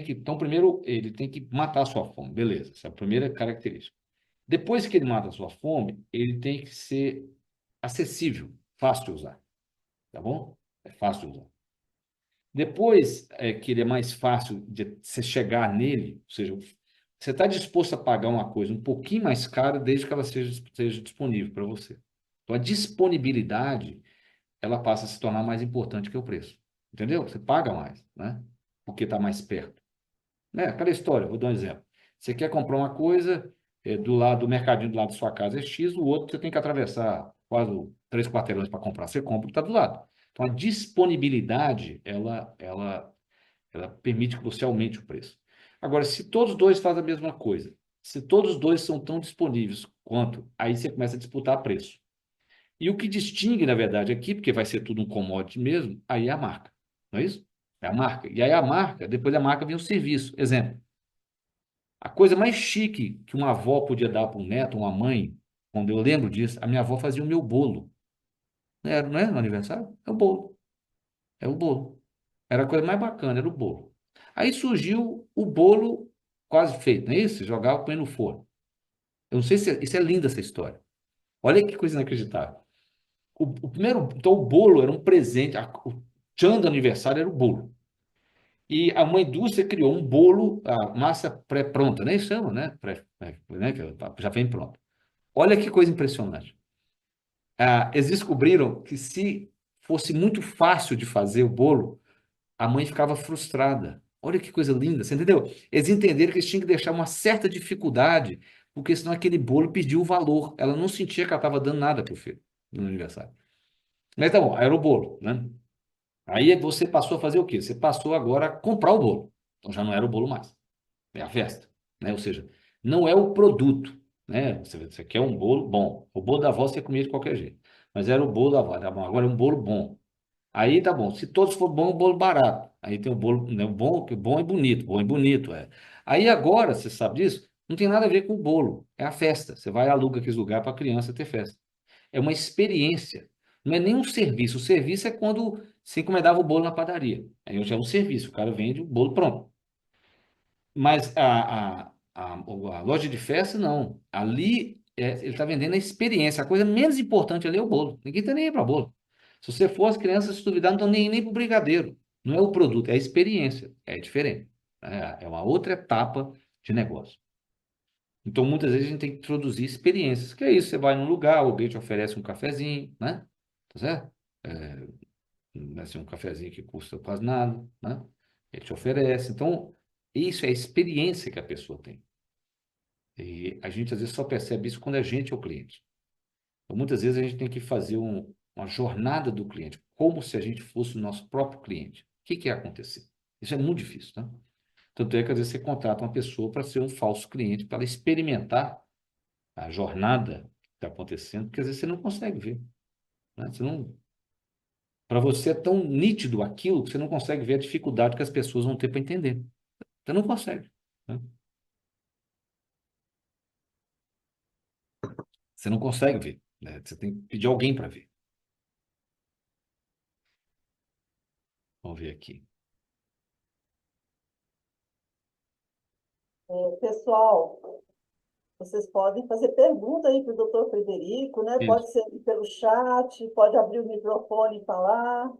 então, primeiro, ele tem que matar a sua fome, beleza, essa é a primeira característica. Depois que ele mata a sua fome, ele tem que ser acessível, fácil de usar, tá bom? É fácil de usar. Depois que ele é mais fácil de você chegar nele, ou seja, você está disposto a pagar uma coisa um pouquinho mais cara desde que ela seja disponível para você. Então, a disponibilidade, ela passa a se tornar mais importante que o preço. Entendeu? Você paga mais, né? Porque está mais perto. Né? Aquela história, vou dar um exemplo. Você quer comprar uma coisa, do lado do mercadinho do lado da sua casa é X, o outro você tem que atravessar quase 3 quarteirões para comprar. Você compra o que está do lado. Então, a disponibilidade, ela permite que você aumente o preço. Agora, se todos dois fazem a mesma coisa, se todos dois são tão disponíveis quanto, aí você começa a disputar preço. E o que distingue, na verdade, aqui, porque vai ser tudo um commodity mesmo, aí é a marca. Não é isso? É a marca. E aí a marca, depois da marca vem o serviço. Exemplo, a coisa mais chique que uma avó podia dar para um neto, uma mãe, quando eu lembro disso, a minha avó fazia o meu bolo. Não é no aniversário? É o bolo. É o bolo. Era a coisa mais bacana, era o bolo. Aí surgiu o bolo quase feito, não é isso? Você jogava, põe no forno. Eu não sei se isso é linda essa história. Olha que coisa inacreditável. O primeiro, então o bolo era um presente, o tchan do aniversário era o bolo. E a mãe indústria criou um bolo, a massa pré-pronta, nem chama, né? Né? Que já vem pronta. Olha que coisa impressionante. Eles descobriram que se fosse muito fácil de fazer o bolo, a mãe ficava frustrada. Olha que coisa linda, você entendeu? Eles entenderam que eles tinham que deixar uma certa dificuldade, porque senão aquele bolo perdia o valor. Ela não sentia que ela estava dando nada para o filho no aniversário. Mas tá bom, era o bolo, né? Aí você passou a fazer o quê? Você passou agora a comprar o bolo. Então já não era o bolo mais, é a festa, né? Ou seja, não é o produto, né? Você quer um bolo bom. O bolo da avó você comia de qualquer jeito. Mas era o bolo da avó, tá bom? Agora é um bolo bom. Aí tá bom. Se todos for bom, é um bolo barato. Aí tem o bolo, né, o bom, que bom e bonito, bom e bonito, é. Aí agora, você sabe disso? Não tem nada a ver com o bolo, é a festa. Você vai e aluga aquele lugar para a criança ter festa. É uma experiência. Não é nem um serviço. O serviço é quando você encomendava o bolo na padaria. Aí já é um serviço, o cara vende o bolo pronto. Mas a loja de festa, não. Ali ele está vendendo a experiência. A coisa menos importante ali é o bolo. Ninguém está nem aí para bolo. Se você for, as crianças, se duvidar, não estão nem para o brigadeiro. Não é o produto, é a experiência. É diferente. É uma outra etapa de negócio. Então, muitas vezes, a gente tem que introduzir experiências. Que é isso, você vai num lugar, alguém te oferece um cafezinho, né? Tá certo? Assim, um cafezinho que custa quase nada, né? Ele te oferece. Então, isso é a experiência que a pessoa tem. E a gente, às vezes, só percebe isso quando a gente é o cliente. Então, muitas vezes, a gente tem que fazer uma jornada do cliente, como se a gente fosse o nosso próprio cliente. O que ia acontecer? Isso é muito difícil, tá? Tanto é que, às vezes, você contrata uma pessoa para ser um falso cliente, para ela experimentar a jornada que está acontecendo, porque às vezes você não consegue ver, né? Você não, para você é tão nítido aquilo que você não consegue ver a dificuldade que as pessoas vão ter para entender. Você não consegue, né? Você não consegue ver, né? Você tem que pedir alguém para ver. Vamos ver aqui. Pessoal, vocês podem fazer pergunta aí para o doutor Frederico, né? Isso. Pode ser pelo chat, pode abrir o microfone e falar.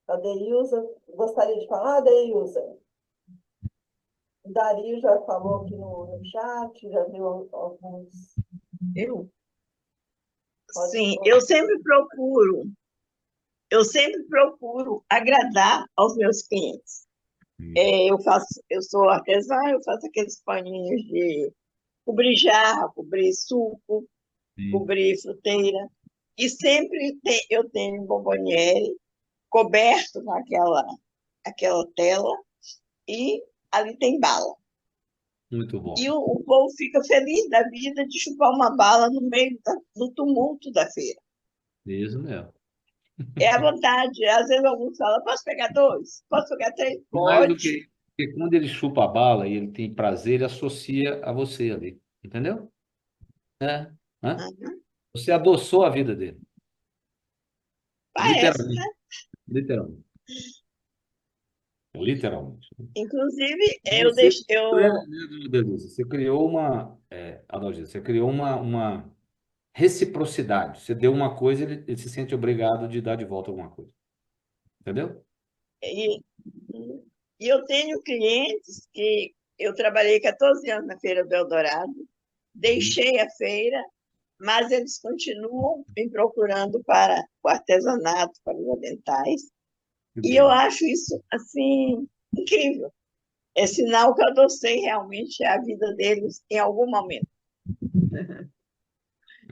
A Deilza, gostaria de falar, Deilza? O Dario já falou aqui no chat, já viu alguns. Eu? Pode Sim, falar. eu sempre procuro agradar aos meus clientes. Eu sou artesã, eu faço aqueles paninhos de cobrir jarra, cobrir suco, Sim. cobrir fruteira. E sempre eu tenho um bomboniere coberto com aquela tela e ali tem bala. Muito bom. E o povo fica feliz da vida de chupar uma bala no meio do tumulto da feira. Isso mesmo. É a vontade. Às vezes alguns falam, posso pegar dois? Posso pegar três? Mais do Pode. que quando ele chupa a bala e ele tem prazer, ele associa a você ali. Entendeu? Hã? Uhum. Você adoçou a vida dele. Parece, né? Literalmente. Literalmente. literalmente. Inclusive, eu Você, deixo, eu, Delícia, você criou Adalgisa, você criou uma reciprocidade. Você deu uma coisa, ele se sente obrigado de dar de volta alguma coisa. Entendeu? e, e eu tenho clientes que eu trabalhei 14 anos na Feira do Eldorado, Uhum. deixei a feira, mas eles continuam me procurando para o artesanato, para os aventais, Que e eu bem. acho isso, assim, incrível. É sinal que eu adocei realmente a vida deles em algum momento.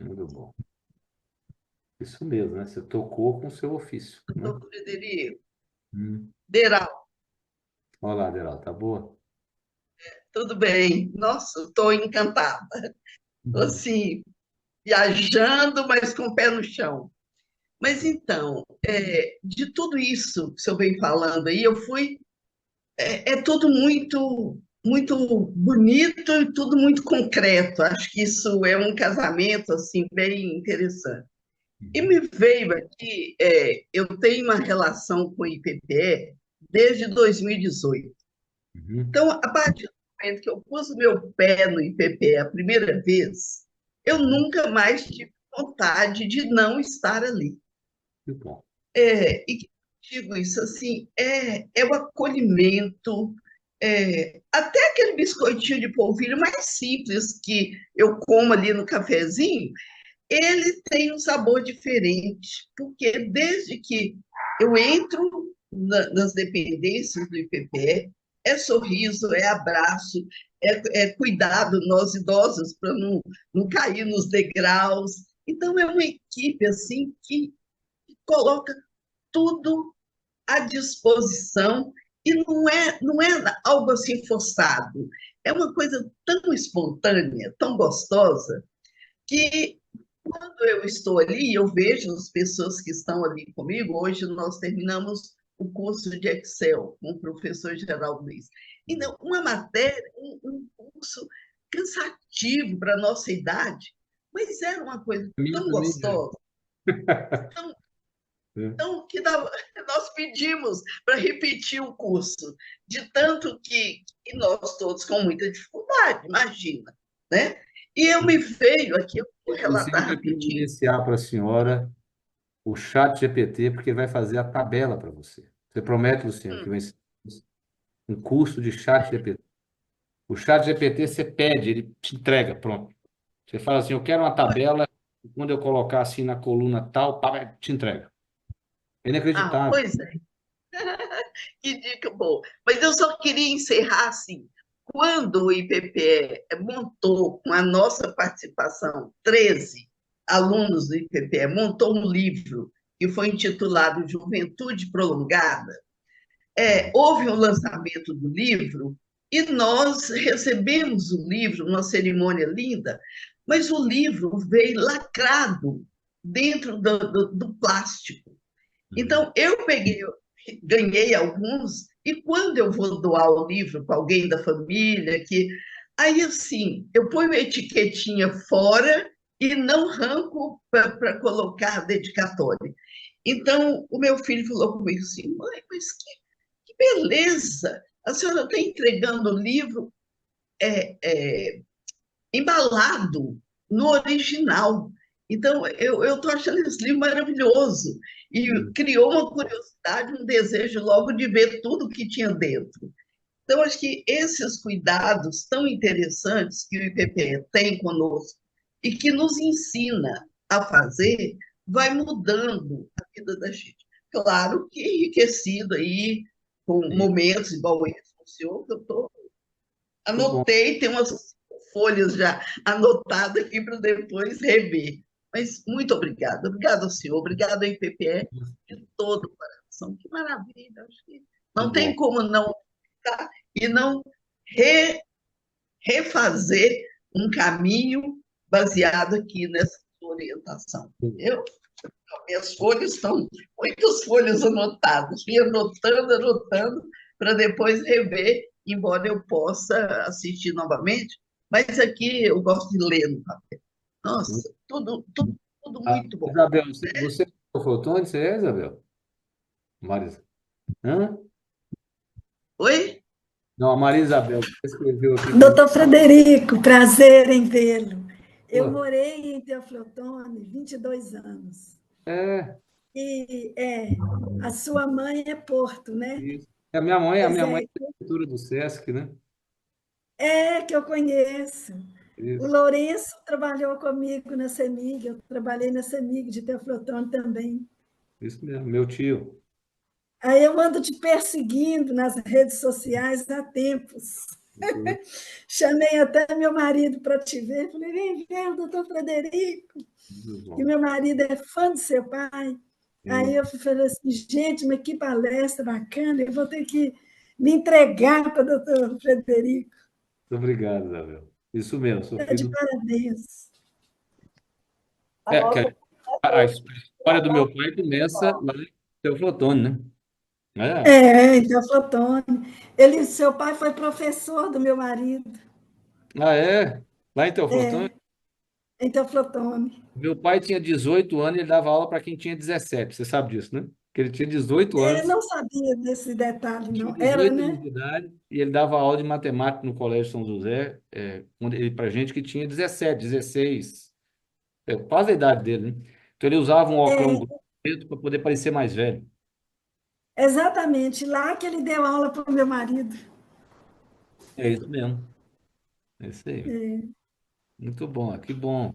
Muito bom. Isso mesmo, né? Você tocou com o seu ofício, né? Doutor Frederico, Hum. Deral, Olá, Adela, tá boa? tudo bem? Nossa, estou encantada. Estou Uhum. assim, viajando, mas com o pé no chão. Mas então, de tudo isso que o senhor vem falando aí, eu fui. É tudo muito, muito bonito e tudo muito concreto. Acho que isso é um casamento assim bem interessante. E Uhum. me veio aqui, eu tenho uma relação com o IPPE desde 2018. Uhum. Então, a partir do momento que eu pus o meu pé no IPPE a primeira vez, eu Uhum. nunca mais tive vontade de não estar ali. Que bom. E que eu digo isso assim, é o acolhimento, até aquele biscoitinho de polvilho mais simples que eu como ali no cafezinho, ele tem um sabor diferente, porque desde que eu entro nas dependências do IPPE, é sorriso, é abraço, é cuidado nós idosos para não cair nos degraus. Então, é uma equipe assim que coloca tudo à disposição e não é algo assim forçado. É uma coisa tão espontânea, tão gostosa, que quando eu estou ali, eu vejo as pessoas que estão ali comigo. Hoje nós terminamos o curso de Excel com o professor Geraldo Luiz. Então, uma matéria, um curso cansativo para a nossa idade, mas era uma coisa A minha tão também é. gostosa, tão, É. tão que nós pedimos para repetir o curso, de tanto que nós todos com muita dificuldade, imagina, né? E eu me veio aqui, eu vou relatar Inclusive, eu quero rapidinho. iniciar para a senhora o chat GPT, porque ele vai fazer a tabela para você. Você promete, Luciano, que vai ser um curso de chat GPT. O chat GPT você pede, ele te entrega, pronto. Você fala assim, eu quero uma tabela, e quando eu colocar assim na coluna tal, pá, te entrega. É Ah, inacreditável. pois é, que dica boa. Mas eu só queria encerrar assim. Quando o IPPE montou, com a nossa participação, 13 alunos do IPPE, montou um livro que foi intitulado Juventude Prolongada, houve o lançamento do livro e nós recebemos o livro numa cerimônia linda, mas o livro veio lacrado dentro do plástico. Uhum. Então, eu peguei, ganhei alguns, e quando eu vou doar o livro para alguém da família, aí assim, eu ponho a etiquetinha fora e não arranco para colocar a dedicatória. Então, o meu filho falou comigo assim, mãe, mas que beleza! A senhora está entregando o livro é, é, embalado no original. Então, eu estou achando esse livro maravilhoso. E criou uma curiosidade, um desejo logo de ver tudo que tinha dentro. Então, acho que esses cuidados tão interessantes que o IPPE tem conosco e que nos ensina a fazer, vai mudando a vida da gente. Claro que enriquecido aí com Sim, momentos igual esse do senhor, que eu muito bom. anotei, tem umas folhas já anotadas aqui para depois rever. Mas muito obrigada. Obrigada ao senhor, obrigada ao IPPE de todo o coração. Que maravilha. Acho que Que não tem bom. como não estar e não re, refazer um caminho baseado aqui nessa orientação. Minhas folhas estão, muitas folhas anotadas, fui anotando, anotando, para depois rever, embora eu possa assistir novamente, mas aqui eu gosto de ler no papel. Nossa, tudo Ah, muito bom. Isabel, você é o Fotone? Você é, Isabel? Marisa? Hã? Oi? Não, a Maria Isabel escreveu aqui. Doutor Frederico, prazer em vê-lo. Eu Pô, morei em Teoflotone 22 anos. é, E a sua mãe é Porto, né? isso. A Pois minha mãe é, é diretora do SESC, né? que eu conheço. O Isso, Lourenço trabalhou comigo na CEMIG, eu trabalhei na CEMIG de Teoflotone também. isso mesmo, meu tio. Aí eu ando te perseguindo nas redes sociais há tempos. Muito Chamei até meu marido para te ver. Falei, vem ver o doutor Frederico. E bom. meu marido é fã do seu pai. Aí Sim. eu falei assim, gente, mas que palestra bacana, eu vou ter que me entregar para o doutor Frederico. Muito obrigado, Isabel. Isso mesmo, sou Está de filho. parabéns. A É, que nossa a história do meu pai começa lá em Teoflotone, né? Em Teoflotone. Seu pai foi professor do meu marido, Ah, é? Lá em Teoflotone? em Teoflotone. Meu pai tinha 18 anos e ele dava aula para quem tinha 17. Você sabe disso, né? Que ele tinha 18 Eu anos, não sabia desse detalhe, tinha não. Era, 18 anos né? de idade e ele dava aula de matemática no Colégio São José, para gente que tinha 17, 16, quase a idade dele, né? Então ele usava um óculos preto para poder parecer mais velho. Exatamente, lá que ele deu aula para o meu marido. É isso mesmo. É isso aí. Muito bom, que bom.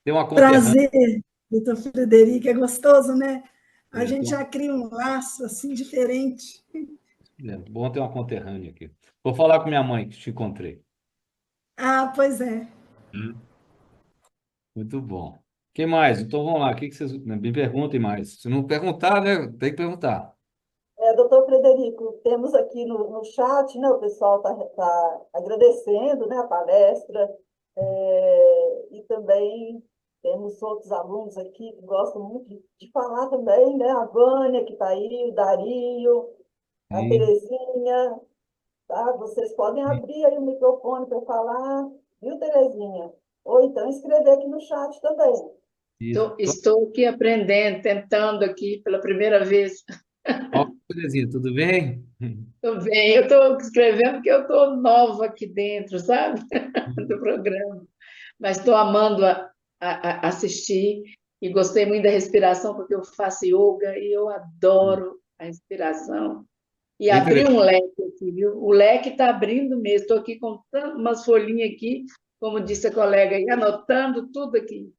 Tem uma conterrânea. Prazer, doutor Frederico, é gostoso, né? A É gente bom, já cria um laço assim diferente. bom ter uma conterrânea aqui. Vou falar com minha mãe que te encontrei. Ah, pois é. Muito bom. O que mais? Então vamos lá. O que que vocês me perguntem mais? Se não perguntar, né? Tem que perguntar. doutor Frederico, temos aqui no chat, né, o pessoal está agradecendo, né, a palestra, e também temos outros alunos aqui que gostam muito de falar também, né, a Vânia, que está aí, o Dario, a Sim, Terezinha, tá? Vocês podem abrir aí o microfone para falar, viu, Terezinha? Ou então escrever aqui no chat também. isso. Estou aqui aprendendo, tentando aqui pela primeira vez. Ó, Terezinha, tudo bem? Estou bem, eu estou escrevendo porque eu estou nova aqui dentro, sabe? Do programa. Mas estou amando assistir e gostei muito da respiração, porque eu faço yoga e eu adoro a respiração. E Bem abri um interessante. leque aqui, viu? O leque está abrindo mesmo. Estou aqui com umas folhinhas aqui, como disse a colega aí, anotando tudo aqui.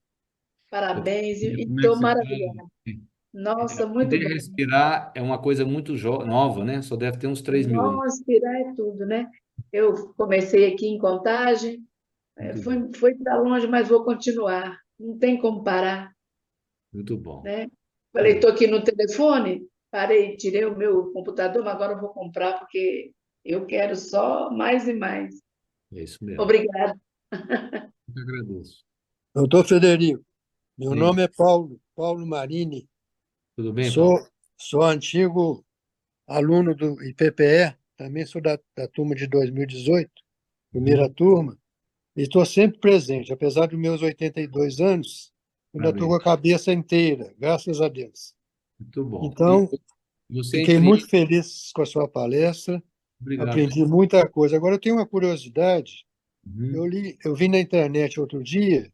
Parabéns, e Como é que estou você maravilhada. está? Nossa, muito Poder bom. respirar é uma coisa muito nova, né? Só deve ter uns 3.000 anos. Não, aspirar é tudo, né? Eu comecei aqui em Contagem, Muito bom. foi para longe, mas vou continuar. Não tem como parar, Muito bom. né? Falei, estou aqui no telefone, parei, tirei o meu computador, mas agora eu vou comprar porque eu quero só mais e mais. É isso mesmo. Obrigada. Eu que agradeço. Doutor Frederico, meu Sim. nome é Paulo Marini, Tudo bem, Paulo? sou antigo aluno do IPPE, também sou da turma de 2018, primeira Uhum. turma, e estou sempre presente, apesar dos meus 82 anos, ainda estou Parabéns. com a cabeça inteira, graças a Deus. Muito bom. E Então, você fiquei entre... muito feliz com a sua palestra, Obrigado. aprendi muita coisa. Agora, eu tenho uma curiosidade, Uhum. eu vi na internet outro dia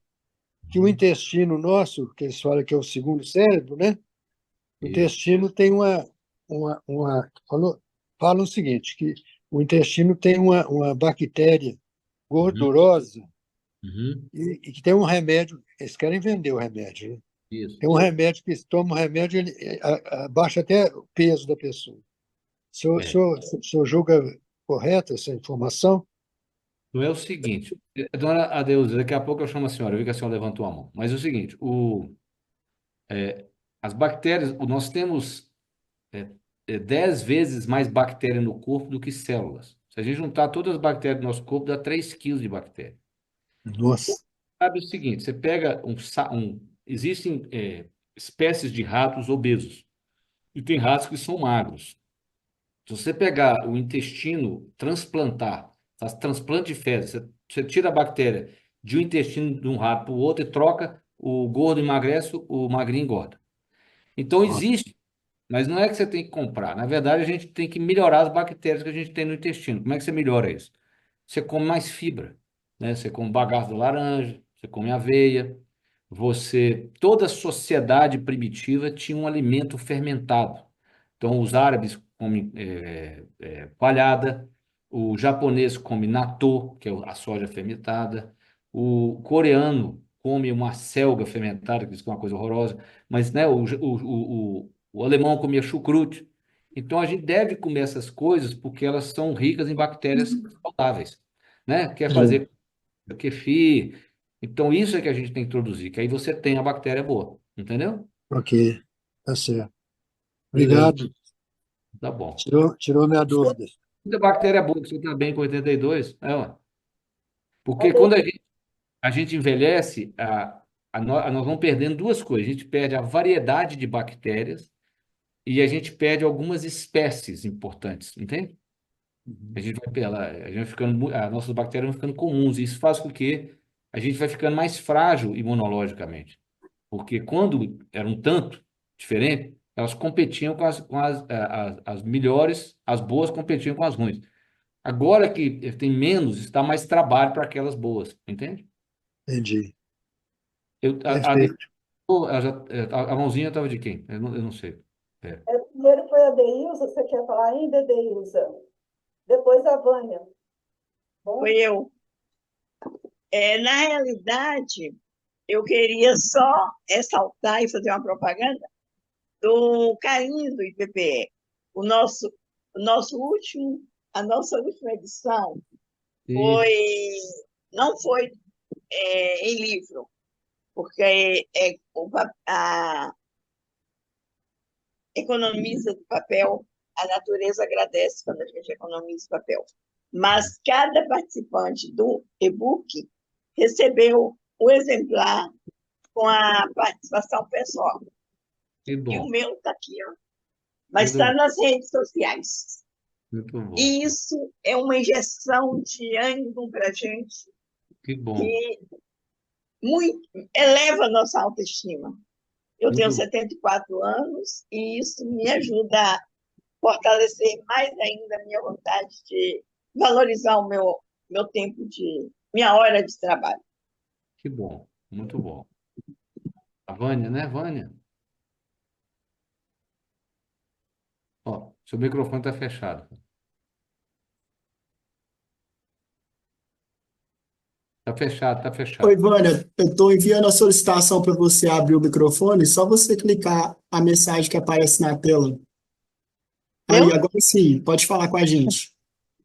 que o intestino nosso, que eles falam que é o segundo cérebro, né? O Isso. intestino tem falam o seguinte, que o intestino tem uma bactéria Uhum. gordurosa Uhum. e que tem um remédio, eles querem vender o remédio, né? Isso. Tem um remédio que se toma o remédio, ele abaixa até o peso da pessoa. É. O senhor julga correta essa informação? Não é o seguinte, dona Adeusa, daqui a pouco eu chamo a senhora, eu vi que a senhora levantou a mão. Mas é o seguinte, as bactérias, nós temos é, 10 vezes mais bactéria no corpo do que células. Se a gente juntar todas as bactérias do nosso corpo, dá 3 quilos de bactéria. Nossa. Sabe o seguinte, você pega existem espécies de ratos obesos e tem ratos que são magros. Se você pegar o intestino, transplantar, faz transplante de fezes, você tira a bactéria de um intestino de um rato para o outro e troca, o gordo emagrece, o magrinho engorda. Então existe Mas não é que você tem que comprar. Na verdade, a gente tem que melhorar as bactérias que a gente tem no intestino. Como é que você melhora isso? Você come mais fibra, né? Você come bagaço de laranja, você come aveia. Toda a sociedade primitiva tinha um alimento fermentado. Então, os árabes comem coalhada, o japonês come natto, que é a soja fermentada, o coreano come uma selga fermentada, que isso é uma coisa horrorosa, mas né, o alemão comia chucrute. Então, a gente deve comer essas coisas porque elas são ricas em bactérias saudáveis, né? Quer fazer kefir. Então, isso é que a gente tem que introduzir, que aí você tem a bactéria boa, entendeu? Ok, tá certo. Beleza, Obrigado. tá bom. Tirou minha dúvida. Muita bactéria boa, que você está bem com 82, ué. Porque Ade- quando a gente envelhece, nós vamos perdendo duas coisas. A gente perde a variedade de bactérias e a gente perde algumas espécies importantes, entende? A gente vai ficando, as nossas bactérias vão ficando comuns, e isso faz com que a gente vai ficando mais frágil imunologicamente. Porque quando eram tanto diferente, elas competiam com as melhores, as boas competiam com as ruins. Agora que tem menos, está mais trabalho para aquelas boas, entende? Entendi. Eu, a, Perfeito. a mãozinha estava de quem? Eu não sei. É. Primeiro foi a Deilza, você quer falar ainda, Deilza? Depois a Vânia. Bom, Foi eu. Na realidade, eu queria só ressaltar e fazer uma propaganda do carinho do IPPE. O nosso, o nosso último, a nossa última edição E, foi, não foi em livro, porque a economiza do papel, a natureza agradece quando a gente economiza o papel. Mas cada participante do e-book recebeu o exemplar com a participação pessoal. que E o bom, meu está aqui, ó. Mas muito, está nas redes sociais. muito bom, E isso é uma injeção de ânimo para a gente que bom, que muito, eleva a nossa autoestima. Eu tenho muito, 74 anos e isso me ajuda a fortalecer mais ainda a minha vontade de valorizar o meu tempo minha hora de trabalho. que bom, muito bom. A Vânia, né, Vânia? Ó, seu microfone está fechado. Está fechado, está Oi, fechado. Vânia, eu estou enviando a solicitação para você abrir o microfone, só você clicar a mensagem que aparece na tela. Aí, Eu? agora sim, pode falar com a gente.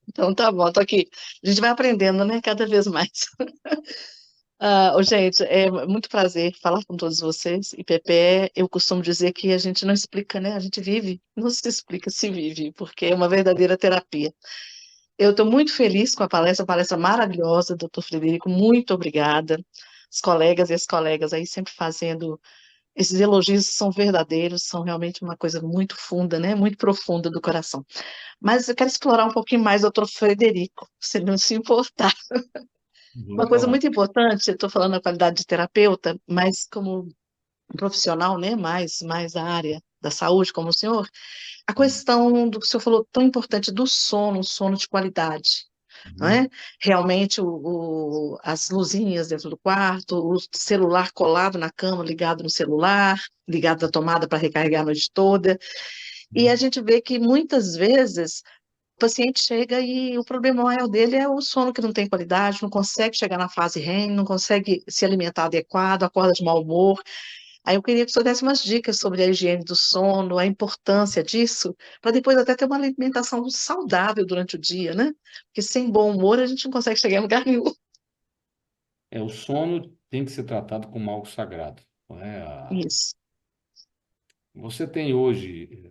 Então tá bom, tô aqui. A gente vai aprendendo, né? Cada vez mais. Ô, gente, é muito prazer falar com todos vocês. E Pepe, eu costumo dizer que a gente não explica, né? A gente vive, não se explica, se vive, porque é uma verdadeira terapia. Eu estou muito feliz com a palestra maravilhosa, doutor Frederico, muito obrigada. Os colegas e as colegas aí sempre fazendo esses elogios são verdadeiros, são realmente uma coisa muito funda, né? Muito profunda do coração. Mas eu quero explorar um pouquinho mais o doutor Frederico, se não se importar. Uma Muito coisa bom. muito importante, eu estou falando na qualidade de terapeuta, mas como um profissional, né, mais da área da saúde, como o senhor, a questão do que o senhor falou tão importante do sono, sono de qualidade, não Uhum. é? Realmente as luzinhas dentro do quarto, o celular colado na cama, ligado no celular, ligado à tomada para recarregar a noite toda, e a gente vê que muitas vezes o paciente chega e o problema maior dele é o sono que não tem qualidade, não consegue chegar na fase REM, não consegue se alimentar adequado, acorda de mau humor. Aí eu queria que o senhor desse umas dicas sobre a higiene do sono, a importância disso, para depois até ter uma alimentação saudável durante o dia, né? Porque sem bom humor a gente não consegue chegar em lugar nenhum. O sono tem que ser tratado como algo sagrado. Não é? Isso. Você tem hoje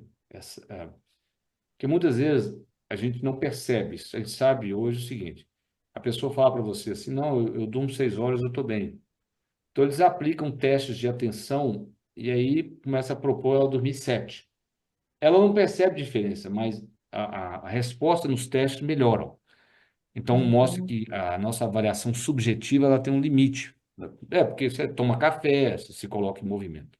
porque muitas vezes a gente não percebe isso. A gente sabe hoje o seguinte: a pessoa fala para você assim, não, eu durmo 6 horas, eu estou bem. Então eles aplicam testes de atenção e aí começa a propor ela dormir 7. Ela não percebe diferença, mas a resposta nos testes melhoram. Então mostra Uhum. que a nossa avaliação subjetiva ela tem um limite. Porque você toma café, você se coloca em movimento.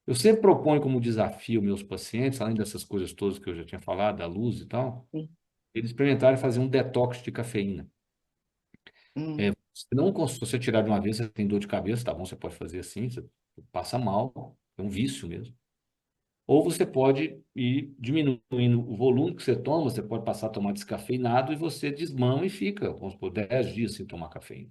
Eu sempre proponho como desafio meus pacientes, além dessas coisas todas que eu já tinha falado, da luz e tal, Sim. eles experimentarem fazer um detox de cafeína. Se se você tirar de uma vez, você tem dor de cabeça, tá bom, você pode fazer assim, você passa mal, é um vício mesmo. Ou você pode ir diminuindo o volume que você toma, você pode passar a tomar descafeinado e você desmama e fica, vamos supor, 10 dias sem tomar cafeína.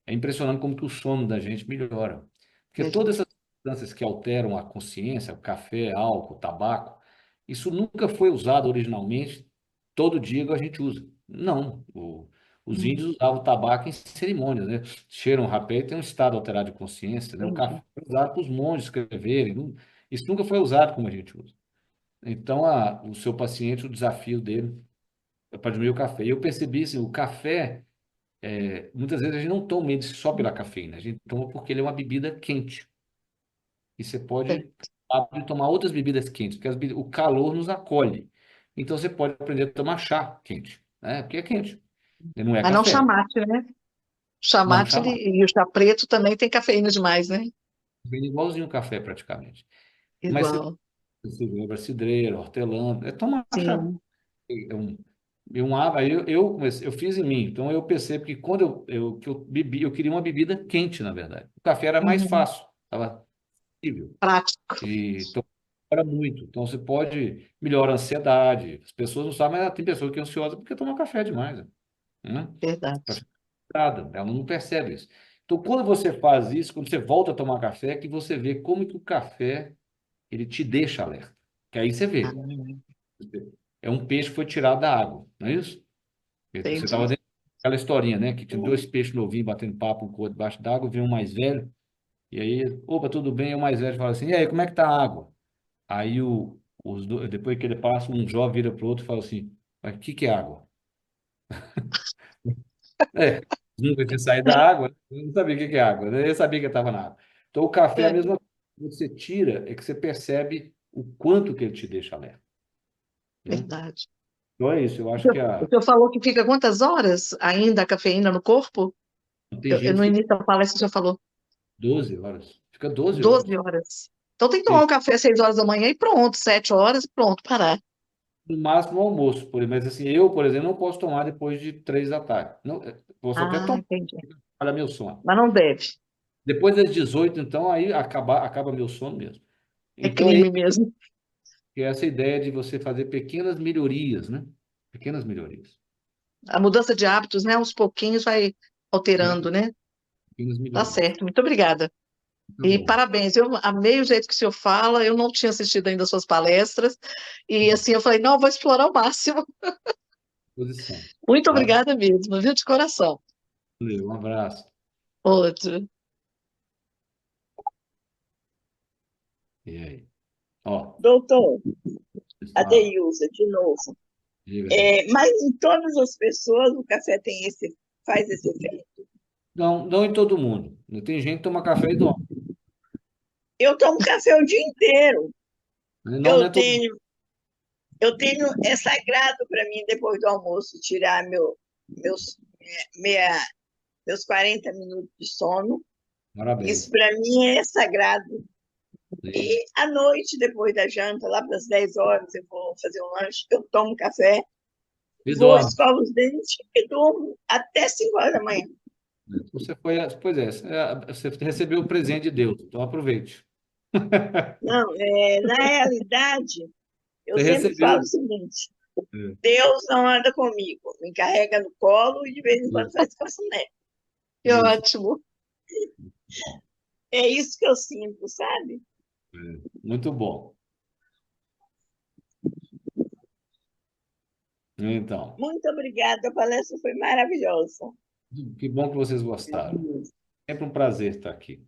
É impressionante como que o sono da gente melhora. Porque Melhor. todas essas substâncias que alteram a consciência, o café, álcool, tabaco, isso nunca foi usado originalmente, todo dia que a gente usa. Não. Os índios usavam tabaco em cerimônias, né? Cheiram rapé e tem um estado alterado de consciência, né? O Entendi. café foi usado para os monges escreverem. Isso nunca foi usado como a gente usa. Então, o seu paciente, o desafio dele é para diminuir o café. E eu percebi assim, o café, muitas vezes a gente não toma ele só pela cafeína, a gente toma porque ele é uma bebida quente. E você pode tomar outras bebidas quentes, porque o calor nos acolhe. Então você pode aprender a tomar chá quente, né? Porque é quente. Ele não é Mas não café. chamate, né? Não Chamate chama. e o chá preto também tem cafeína demais, né? Vem igualzinho o café praticamente. Mas Igual. você lembra cidreira, hortelã, tomar chá. Sim. É aí eu fiz em mim. Então eu percebo que quando que eu bebi, eu queria uma bebida quente, na verdade. O café era mais Uhum. fácil, estava acessível. Prático. E era muito. Então você pode melhorar a ansiedade. As pessoas não sabem, mas tem pessoas que é ansiosa porque tomam café demais, né? Pra Verdade. ficar frustrada. Ela não percebe isso. Então, quando você faz isso, quando você volta a tomar café, é que você vê como que o café ele te deixa alerta. Que aí você Ah, vê. É um peixe que foi tirado da água, não é isso? Você entendi. estava dentro daquela historinha, né? Que tinha dois peixes novinhos batendo papo um com o outro debaixo d'água, veio um mais velho, e aí, opa, tudo bem, e o mais velho fala assim, e aí, como é que tá a água? Aí, depois que ele passa, um jovem vira para o outro e fala assim, mas o que que é água? É, nunca tinha saído da água, né? Eu não sabia o que que é água, né? Eu sabia que estava na água. Então, o café é a É, mesma coisa. Quando você tira, é que você percebe o quanto que ele te deixa alerta, né? verdade. Então, é isso, eu O acho que senhor o senhor falou que fica quantas horas ainda a cafeína no corpo? tem gente No que início da palestra você já falou 12 horas, fica 12 12 horas. horas. Então tem que tomar um café às 6 horas da manhã e pronto, 7 horas, pronto, parar. No máximo o almoço, mas assim, eu, por exemplo, não posso tomar depois de 3 da tarde. Não, posso até Ah, tomar entendi. para meu sono. Mas não deve. Depois das 18, então, aí acaba meu sono mesmo. É Então, crime mesmo. é essa ideia de você fazer pequenas melhorias, né? Pequenas melhorias. A mudança de hábitos, né, aos pouquinhos vai É, alterando, né? pequenas Tá melhorias. certo. Muito obrigada. Tá E bom. parabéns, eu amei o jeito que o senhor fala, eu não tinha assistido ainda as suas palestras, e assim, eu falei, não, eu vou explorar ao máximo. Posição. Muito Tá? obrigada mesmo, viu, de coração. Valeu, um abraço. Outro. E aí? Ó, Doutor, a fala. Deilza, de novo. Diga, gente. Mas em todas as pessoas o café faz esse efeito. Não em todo mundo. Tem gente que toma café e dorme, Eu tomo café o dia inteiro. né? Não Eu é todo mundo. tenho, é sagrado para mim, depois do almoço, tirar meus, meus 40 minutos de sono. Isso Parabéns. para mim é sagrado. Sim. E à noite, depois da janta, lá para as 10 horas, eu vou fazer um lanche, eu tomo café, E vou, dorme. escovo os dentes e durmo até 5 horas da manhã. Pois é, você recebeu o presente de Deus, então aproveite. Não, na realidade, eu Você sempre falo recebeu. o seguinte: É, Deus não anda comigo, me carrega no colo e de vez em quando isso, faz cafuné. Que isso. ótimo. Bom, É isso que eu sinto, sabe? muito bom. Então, Muito obrigada, a palestra foi maravilhosa. que bom que vocês gostaram. Sempre um prazer estar aqui.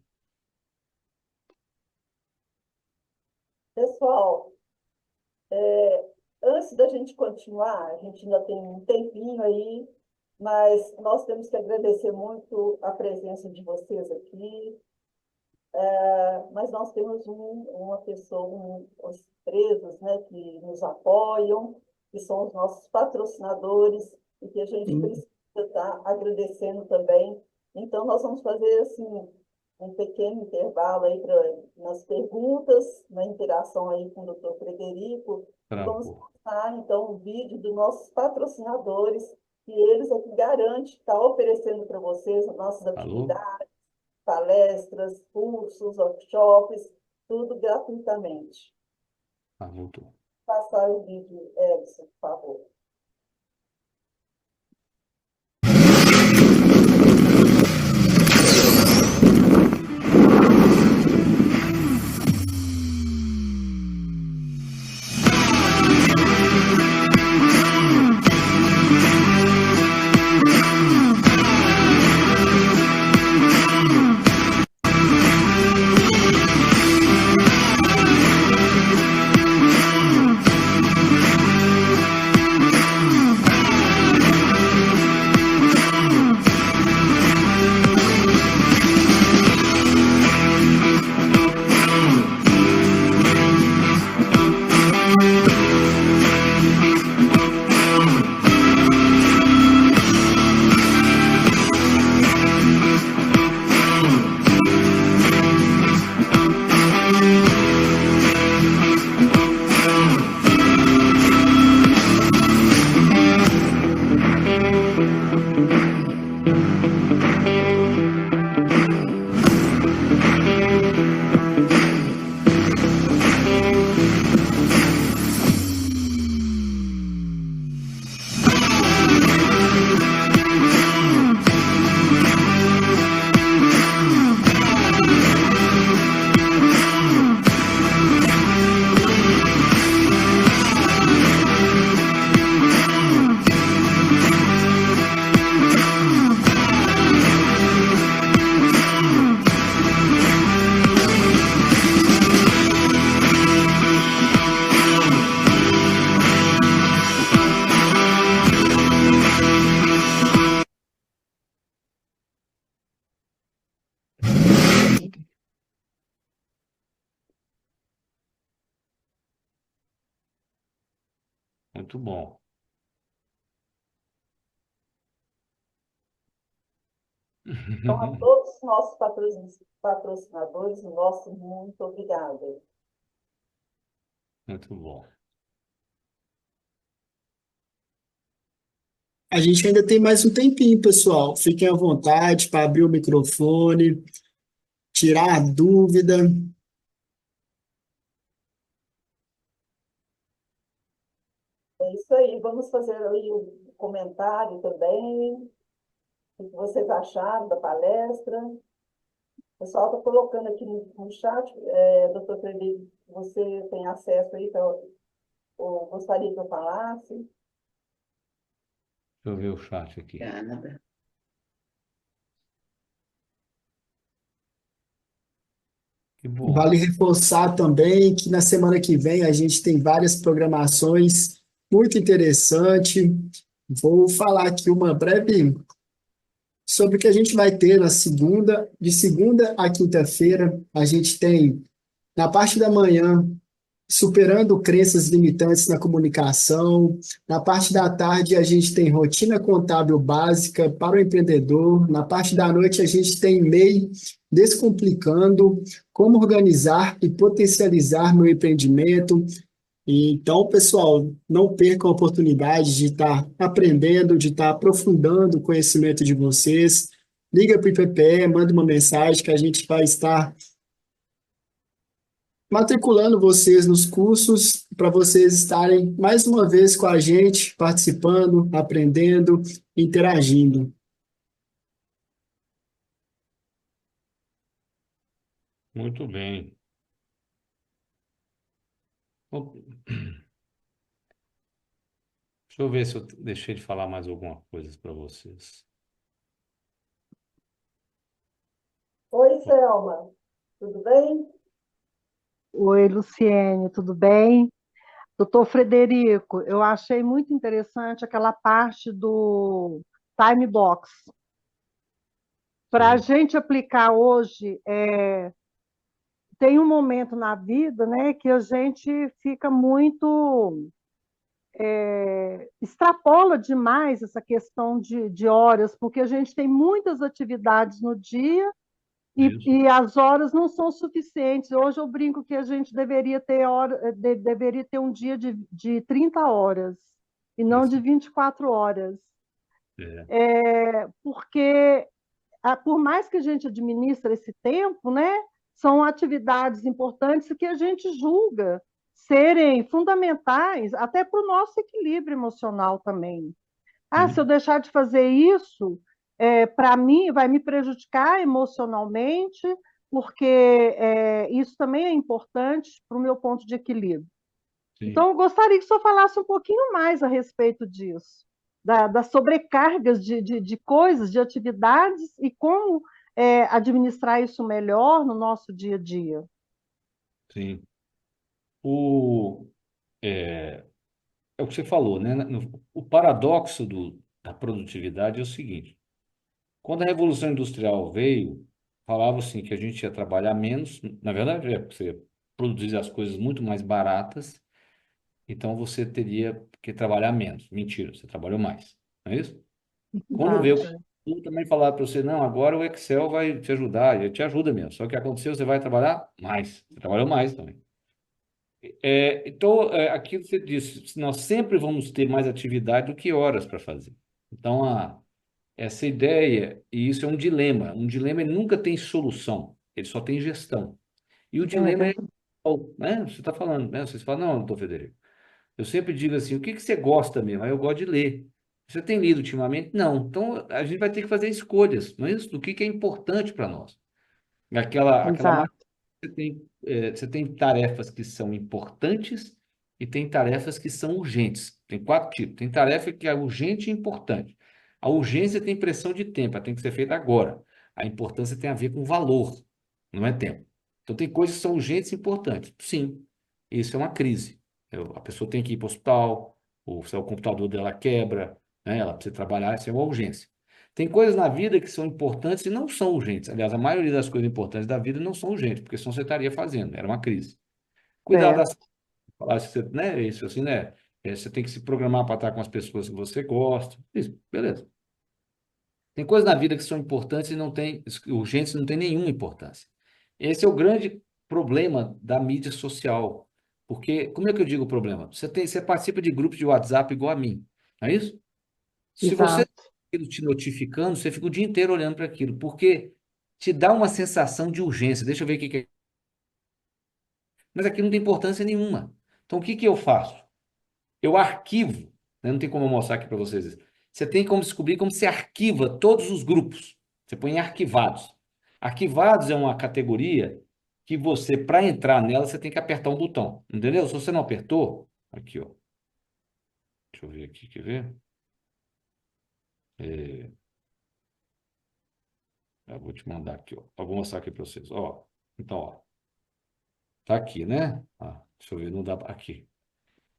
Pessoal, antes da gente continuar, a gente ainda tem um tempinho aí, mas nós temos que agradecer muito a presença de vocês aqui. Mas nós temos uma pessoa, os empresas, né, que nos apoiam, que são os nossos patrocinadores, e que a gente precisa estar agradecendo também. Então, nós vamos fazer assim, um pequeno intervalo aí nas perguntas, na interação aí com o doutor Frederico. Vamos Tranquilo. passar, então, um vídeo dos nossos patrocinadores, que eles é que garante estar oferecendo para vocês as nossas Alô? atividades, palestras, cursos, workshops, tudo gratuitamente. Voltou. Passar o vídeo, Edson, por favor. Muito bom. Então, a todos os nossos patrocinadores, o nosso muito obrigado. Muito bom. A gente ainda tem mais um tempinho, pessoal. Fiquem à vontade para abrir o microfone, tirar a dúvida. É isso aí, vamos fazer aí um comentário também. O que vocês acharam da palestra? O pessoal está colocando aqui no chat, doutor Frederico, você tem acesso aí, ou gostaria que eu falasse? Deixa eu ver o chat aqui. Obrigada. Que bom. Vale reforçar também que na semana que vem a gente tem várias programações muito interessantes. Vou falar aqui uma breve sobre o que a gente vai ter de segunda a quinta-feira. A gente tem, na parte da manhã, superando crenças limitantes na comunicação. Na parte da tarde, a gente tem rotina contábil básica para o empreendedor. Na parte da noite, a gente tem MEI descomplicando como organizar e potencializar meu empreendimento. Então, pessoal, não percam a oportunidade de estar aprendendo, de estar aprofundando o conhecimento de vocês. Liga para o IPPE, manda uma mensagem que a gente vai estar matriculando vocês nos cursos para vocês estarem mais uma vez com a gente, participando, aprendendo, interagindo. Muito bem. Bom, deixa eu ver se eu deixei de falar mais alguma coisa para vocês. Oi, Selma, tudo bem? Oi, Luciene, tudo bem? Doutor Frederico, eu achei muito interessante aquela parte do time box. Para a gente aplicar hoje, tem um momento na vida, né, que a gente fica muito... extrapola demais essa questão de horas, porque a gente tem muitas atividades no dia Isso. E as horas não são suficientes. Hoje eu brinco que a gente deveria ter deveria ter um dia de 30 horas e não Isso. de 24 horas. Porque por mais que a gente administre esse tempo, né, são atividades importantes que a gente julga serem fundamentais até para o nosso equilíbrio emocional também. Se eu deixar de fazer isso, para mim vai me prejudicar emocionalmente, porque isso também é importante para o meu ponto de equilíbrio. Sim. Então, eu gostaria que o senhor falasse um pouquinho mais a respeito disso, das sobrecargas de coisas, de atividades, e como administrar isso melhor no nosso dia a dia. Sim. É o que você falou, né? O paradoxo da produtividade é o seguinte: quando a Revolução Industrial veio, falava assim que a gente ia trabalhar menos. Na verdade, você produzir as coisas muito mais baratas, então você teria que trabalhar menos. Mentira, você trabalhou mais, não é isso? Quando veio, Exato. eu também falava para você, não, agora o Excel vai te ajudar, ele te ajuda mesmo. Só que aconteceu, você vai trabalhar mais. Você trabalhou mais também. Então, aquilo que você disse, nós sempre vamos ter mais atividade do que horas para fazer. Então, essa ideia, e isso é um dilema. Um dilema ele nunca tem solução, ele só tem gestão. E o dilema é, né? Você está falando, né? Você fala, não, doutor Federico, eu sempre digo assim, o que que você gosta mesmo? Aí eu gosto de ler. Você tem lido ultimamente? Não. Então, a gente vai ter que fazer escolhas, não é isso? Do que é importante para nós. Aquela Exato. você tem tarefas que são importantes e tem tarefas que são urgentes. Tem 4 tipos. Tem tarefa que é urgente e importante. A urgência tem pressão de tempo, ela tem que ser feita agora. A importância tem a ver com valor, não é tempo. Então, tem coisas que são urgentes e importantes. Sim, isso é uma crise. A pessoa tem que ir para o hospital, o computador dela quebra, né? Ela precisa trabalhar, isso é uma urgência. Tem coisas na vida que são importantes e não são urgentes. Aliás, a maioria das coisas importantes da vida não são urgentes, porque senão você estaria fazendo, era uma crise. Cuidar das, falar, né, isso assim, né? Você tem que se programar para estar com as pessoas que você gosta. Isso, beleza. Tem coisas na vida que são importantes e não tem, urgentes, e não tem nenhuma importância. Esse é o grande problema da mídia social. Porque, como é que eu digo o problema? Você participa de grupos de WhatsApp igual a mim, não é isso? Se você Exato. aquilo te notificando, você fica o dia inteiro olhando para aquilo, porque te dá uma sensação de urgência. Deixa eu ver o que que é. Mas aquilo não tem importância nenhuma. Então, o que que eu faço? Eu arquivo, né? Não tem como eu mostrar aqui para vocês isso. Você tem como descobrir como você arquiva todos os grupos. Você põe em arquivados. Arquivados é uma categoria que você, para entrar nela, você tem que apertar um botão. Entendeu? Se você não apertou, aqui, ó. Deixa eu ver aqui, quer ver? Eu vou te mandar aqui, ó. Eu vou mostrar aqui para vocês. Ó, então, ó. Tá aqui, né? Deixa eu ver, não dá aqui.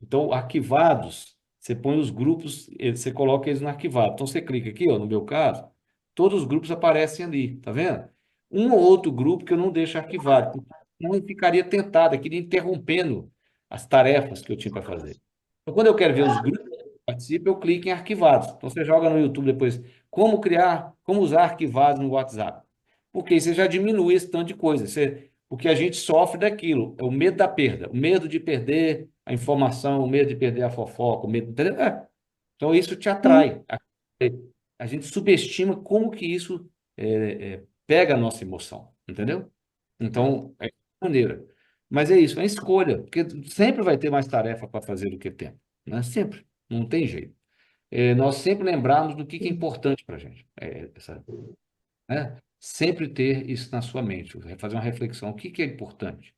Então, arquivados, você põe os grupos, você coloca eles no arquivado. Então, você clica aqui, ó, no meu caso, todos os grupos aparecem ali, tá vendo? Um ou outro grupo que eu não deixo arquivado, porque não eu ficaria tentado, aqui interrompendo as tarefas que eu tinha para fazer. Então, quando eu quero ver os grupos que participam, eu clico em arquivados. Então, você joga no YouTube depois, como usar arquivados no WhatsApp. Porque aí você já diminui esse tanto de coisa. O que a gente sofre daquilo é o medo da perda, o medo de perder a informação, o medo de perder a fofoca, o medo, entendeu? Então, isso te atrai. A gente subestima como que isso pega a nossa emoção, entendeu? Então, é maneira. Mas é isso, é escolha, porque sempre vai ter mais tarefa para fazer do que tempo, né? Sempre, não tem jeito. Nós sempre lembrarmos do que é importante para a gente. Né? Sempre ter isso na sua mente, fazer uma reflexão, o que é importante.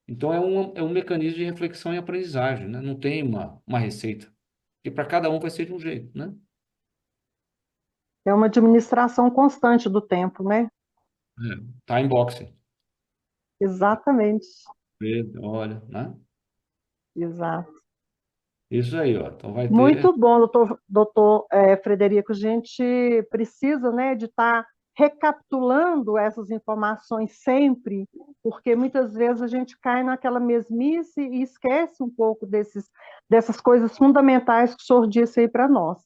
Então, é um mecanismo de reflexão e aprendizagem, né? Não tem uma receita, porque para cada um vai ser de um jeito, né? É uma administração constante do tempo, né? Time boxing. Exatamente. Olha, né? Exato. Isso aí, ó. Então vai ter. Muito bom, doutor Frederico. A gente precisa, né, de estar recapitulando essas informações sempre, porque muitas vezes a gente cai naquela mesmice e esquece um pouco dessas coisas fundamentais que o senhor disse aí para nós.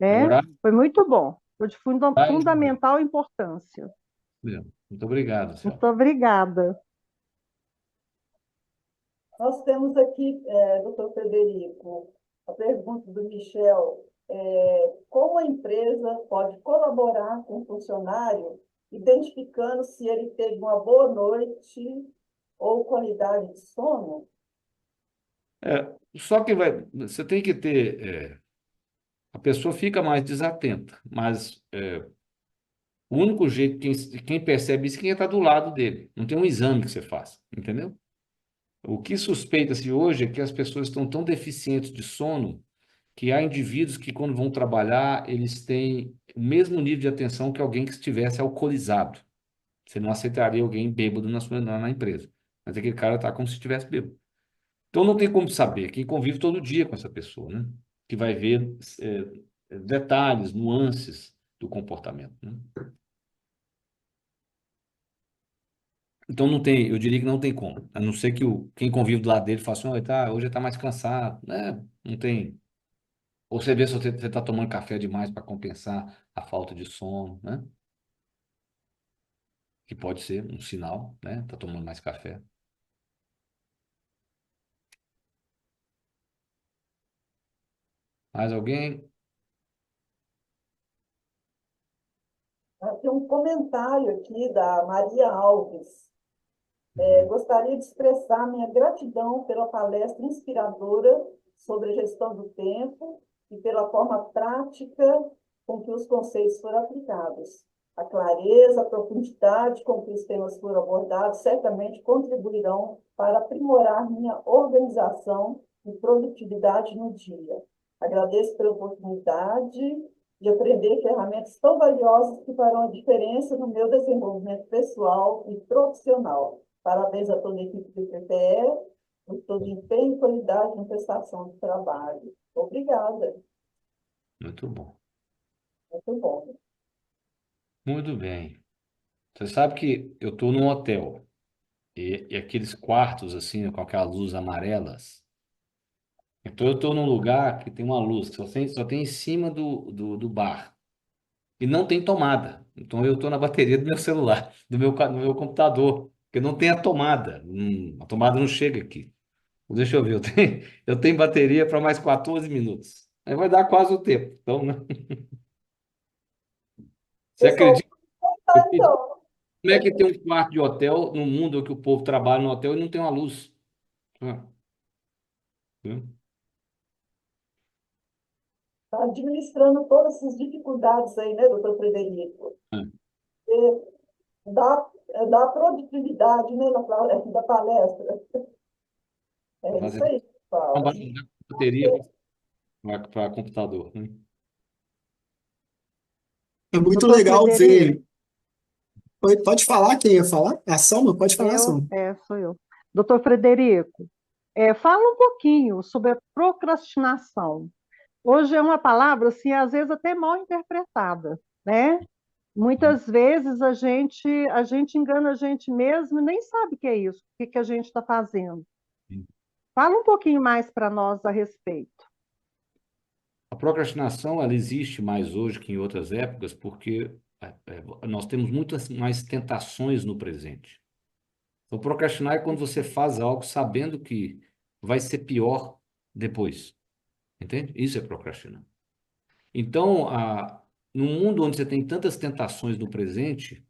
Né? Foi muito bom, foi de fundamental importância. Muito obrigado, Céu. Muito obrigada. Nós temos aqui, doutor Frederico, a pergunta do Michel. Como a empresa pode colaborar com o funcionário, identificando se ele teve uma boa noite ou qualidade de sono? Só que você tem que ter. A pessoa fica mais desatenta, mas o único jeito, quem percebe isso é quem está do lado dele. Não tem um exame que você faz, entendeu? O que suspeita-se hoje é que as pessoas estão tão deficientes de sono que há indivíduos que, quando vão trabalhar, eles têm o mesmo nível de atenção que alguém que estivesse alcoolizado. Você não aceitaria alguém bêbado na empresa. Mas aquele cara está como se estivesse bêbado. Então não tem como saber. Quem convive todo dia com essa pessoa, né? Que vai ver detalhes, nuances do comportamento, né? Então não tem, eu diria que não tem como. A não ser que quem convive do lado dele fale assim, hoje ele está mais cansado, né? Não tem. Ou você vê se você está tomando café demais para compensar a falta de sono, né? Que pode ser um sinal, né? Está tomando mais café. Mais alguém? Tem um comentário aqui da Maria Alves. Gostaria de expressar minha gratidão pela palestra inspiradora sobre a gestão do tempo e pela forma prática com que os conceitos foram aplicados. A clareza, a profundidade com que os temas foram abordados certamente contribuirão para aprimorar minha organização e produtividade no dia. Agradeço pela oportunidade de aprender ferramentas tão valiosas que farão a diferença no meu desenvolvimento pessoal e profissional. Parabéns a toda a equipe do PPE por todo o empenho e qualidade na prestação do trabalho. Obrigada. Muito bom. Muito bom. Muito bem. Você sabe que eu estou num hotel e aqueles quartos assim, com aquelas luzes amarelas. Então eu estou num lugar que tem uma luz que só tem em cima do bar. E não tem tomada. Então eu estou na bateria do meu celular, do meu computador, porque não tem a tomada. A tomada não chega aqui. Deixa eu ver, eu tenho bateria para mais 14 minutos. Aí vai dar quase o tempo. Então, né? Você Pessoal, acredita tá, então. como é que tem um quarto de hotel no mundo que o povo trabalha no hotel e não tem uma luz? Ah, viu? Está administrando todas essas dificuldades aí, né, doutor Frederico? Ah, Da produtividade, né, da palestra. pra É isso fazer aí, pessoal. uma bateria para computador, né? É muito Doutor legal Frederico, ver. Pode falar quem ia falar? A Salma? Pode falar, Salma. sou eu. Doutor Frederico, fala um pouquinho sobre a procrastinação. Hoje é uma palavra, assim, às vezes até mal interpretada, né? Muitas vezes a gente engana a gente mesmo e nem sabe o que é isso, o que a gente está fazendo. Fala um pouquinho mais para nós a respeito. A procrastinação, ela existe mais hoje que em outras épocas porque nós temos muitas mais tentações no presente. Então, procrastinar é quando você faz algo sabendo que vai ser pior depois. Entende? Isso é procrastinar. Então, num mundo onde você tem tantas tentações no presente,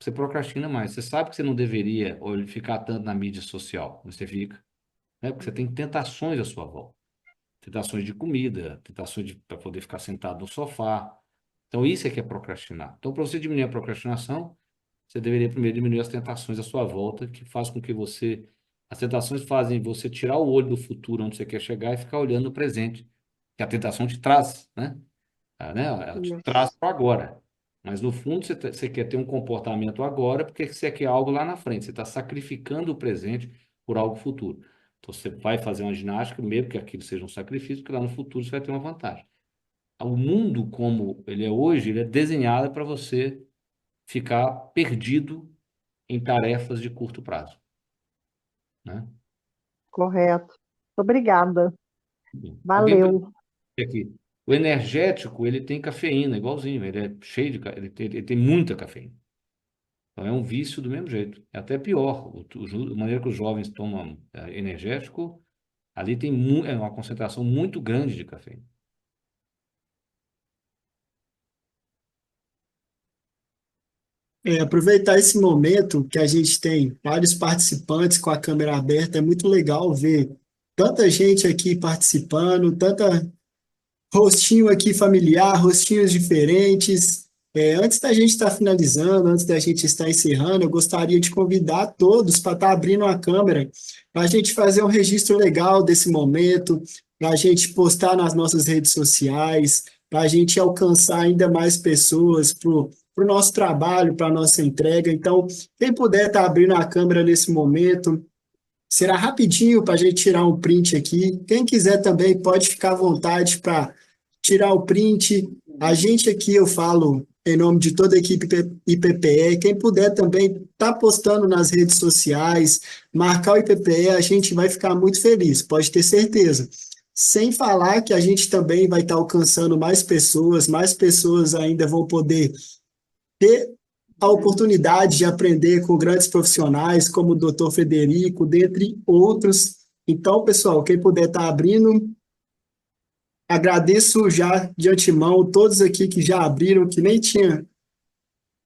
você procrastina mais. Você sabe que você não deveria ficar tanto na mídia social, mas você fica, né? Porque você tem tentações à sua volta. Tentações de comida, tentações para poder ficar sentado no sofá. Então, isso é que é procrastinar. Então, para você diminuir a procrastinação, você deveria primeiro diminuir as tentações à sua volta, que faz com que você. As tentações fazem você tirar o olho do futuro onde você quer chegar e ficar olhando no presente, que a tentação te traz, né? Ela te traz Isso. para agora. Mas no fundo você quer ter um comportamento agora porque você quer algo lá na frente. Você está sacrificando o presente por algo futuro. Então você vai fazer uma ginástica, mesmo que aquilo seja um sacrifício, porque lá no futuro você vai ter uma vantagem. O mundo como ele é hoje, ele é desenhado para você ficar perdido em tarefas de curto prazo, né? Correto. Obrigada. Alguém Valeu. aqui. O energético, ele tem cafeína, igualzinho. Ele é cheio ele tem muita cafeína. Então é um vício do mesmo jeito. É até pior. A maneira que os jovens tomam energético, ali tem uma concentração muito grande de cafeína. Aproveitar esse momento que a gente tem vários participantes com a câmera aberta, é muito legal ver tanta gente aqui participando, tanta rostinho aqui familiar, rostinhos diferentes. Antes da gente estar finalizando, antes da gente estar encerrando, eu gostaria de convidar todos para estar abrindo a câmera, para a gente fazer um registro legal desse momento, para a gente postar nas nossas redes sociais, para a gente alcançar ainda mais pessoas para o nosso trabalho, para a nossa entrega. Então, quem puder estar abrindo a câmera nesse momento, será rapidinho para a gente tirar um print aqui. Quem quiser também pode ficar à vontade para tirar o print. A gente aqui, eu falo em nome de toda a equipe IPPE, quem puder também tá postando nas redes sociais, marcar o IPPE, a gente vai ficar muito feliz, pode ter certeza. Sem falar que a gente também vai estar alcançando mais pessoas ainda vão poder ter a oportunidade de aprender com grandes profissionais, como o Dr. Frederico, dentre outros. Então, pessoal, quem puder estar abrindo, agradeço já de antemão todos aqui que já abriram, que nem tinha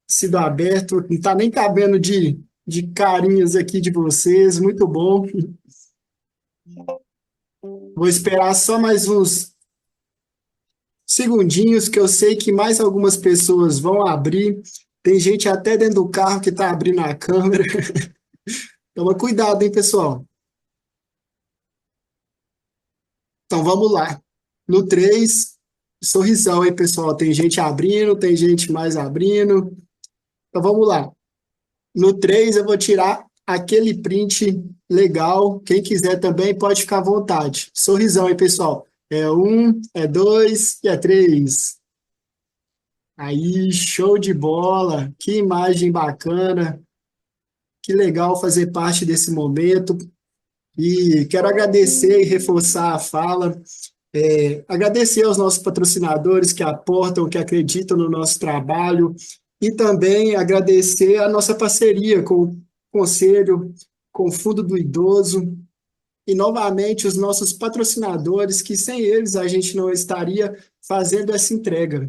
sido aberto, não está nem cabendo de carinhos aqui de vocês, muito bom. Vou esperar só mais uns segundinhos, que eu sei que mais algumas pessoas vão abrir. Tem gente até dentro do carro que está abrindo a câmera. Toma cuidado, hein, pessoal? Então, vamos lá. No 3, sorrisão, hein, pessoal? Tem gente abrindo, tem gente mais abrindo. Então, vamos lá. No 3, eu vou tirar aquele print legal. Quem quiser também pode ficar à vontade. Sorrisão, hein, pessoal? É 1, é 2 e é 3. Aí, show de bola. Que imagem bacana. Que legal fazer parte desse momento. E quero agradecer e reforçar a fala. Agradecer aos nossos patrocinadores que aportam, que acreditam no nosso trabalho, e também agradecer a nossa parceria com o Conselho, com o Fundo do Idoso, e novamente os nossos patrocinadores, que sem eles a gente não estaria fazendo essa entrega.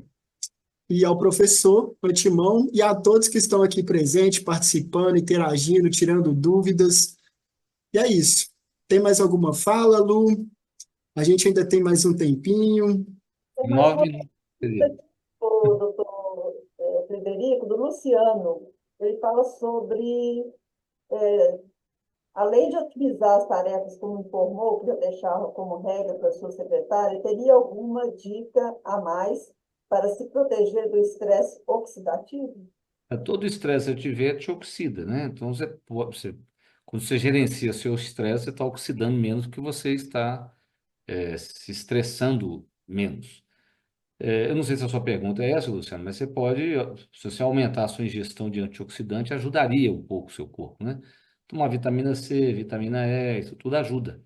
E ao professor Antimão e a todos que estão aqui presentes, participando, interagindo, tirando dúvidas. E é isso. Tem mais alguma fala, Lu? A gente ainda tem mais um tempinho. Tem mais 9 uma minutos. o doutor Frederico, do Luciano. Ele fala sobre, além de otimizar as tarefas, como informou, que já deixava como regra para a sua secretária, teria alguma dica a mais para se proteger do estresse oxidativo? Todo estresse que tiver te oxida, né? Então, quando você gerencia seu estresse, você está oxidando menos que você está se estressando menos. Eu não sei se a sua pergunta é essa, Luciano, mas você pode, se você aumentar a sua ingestão de antioxidante, ajudaria um pouco o seu corpo, né? Tomar vitamina C, vitamina E, isso tudo ajuda.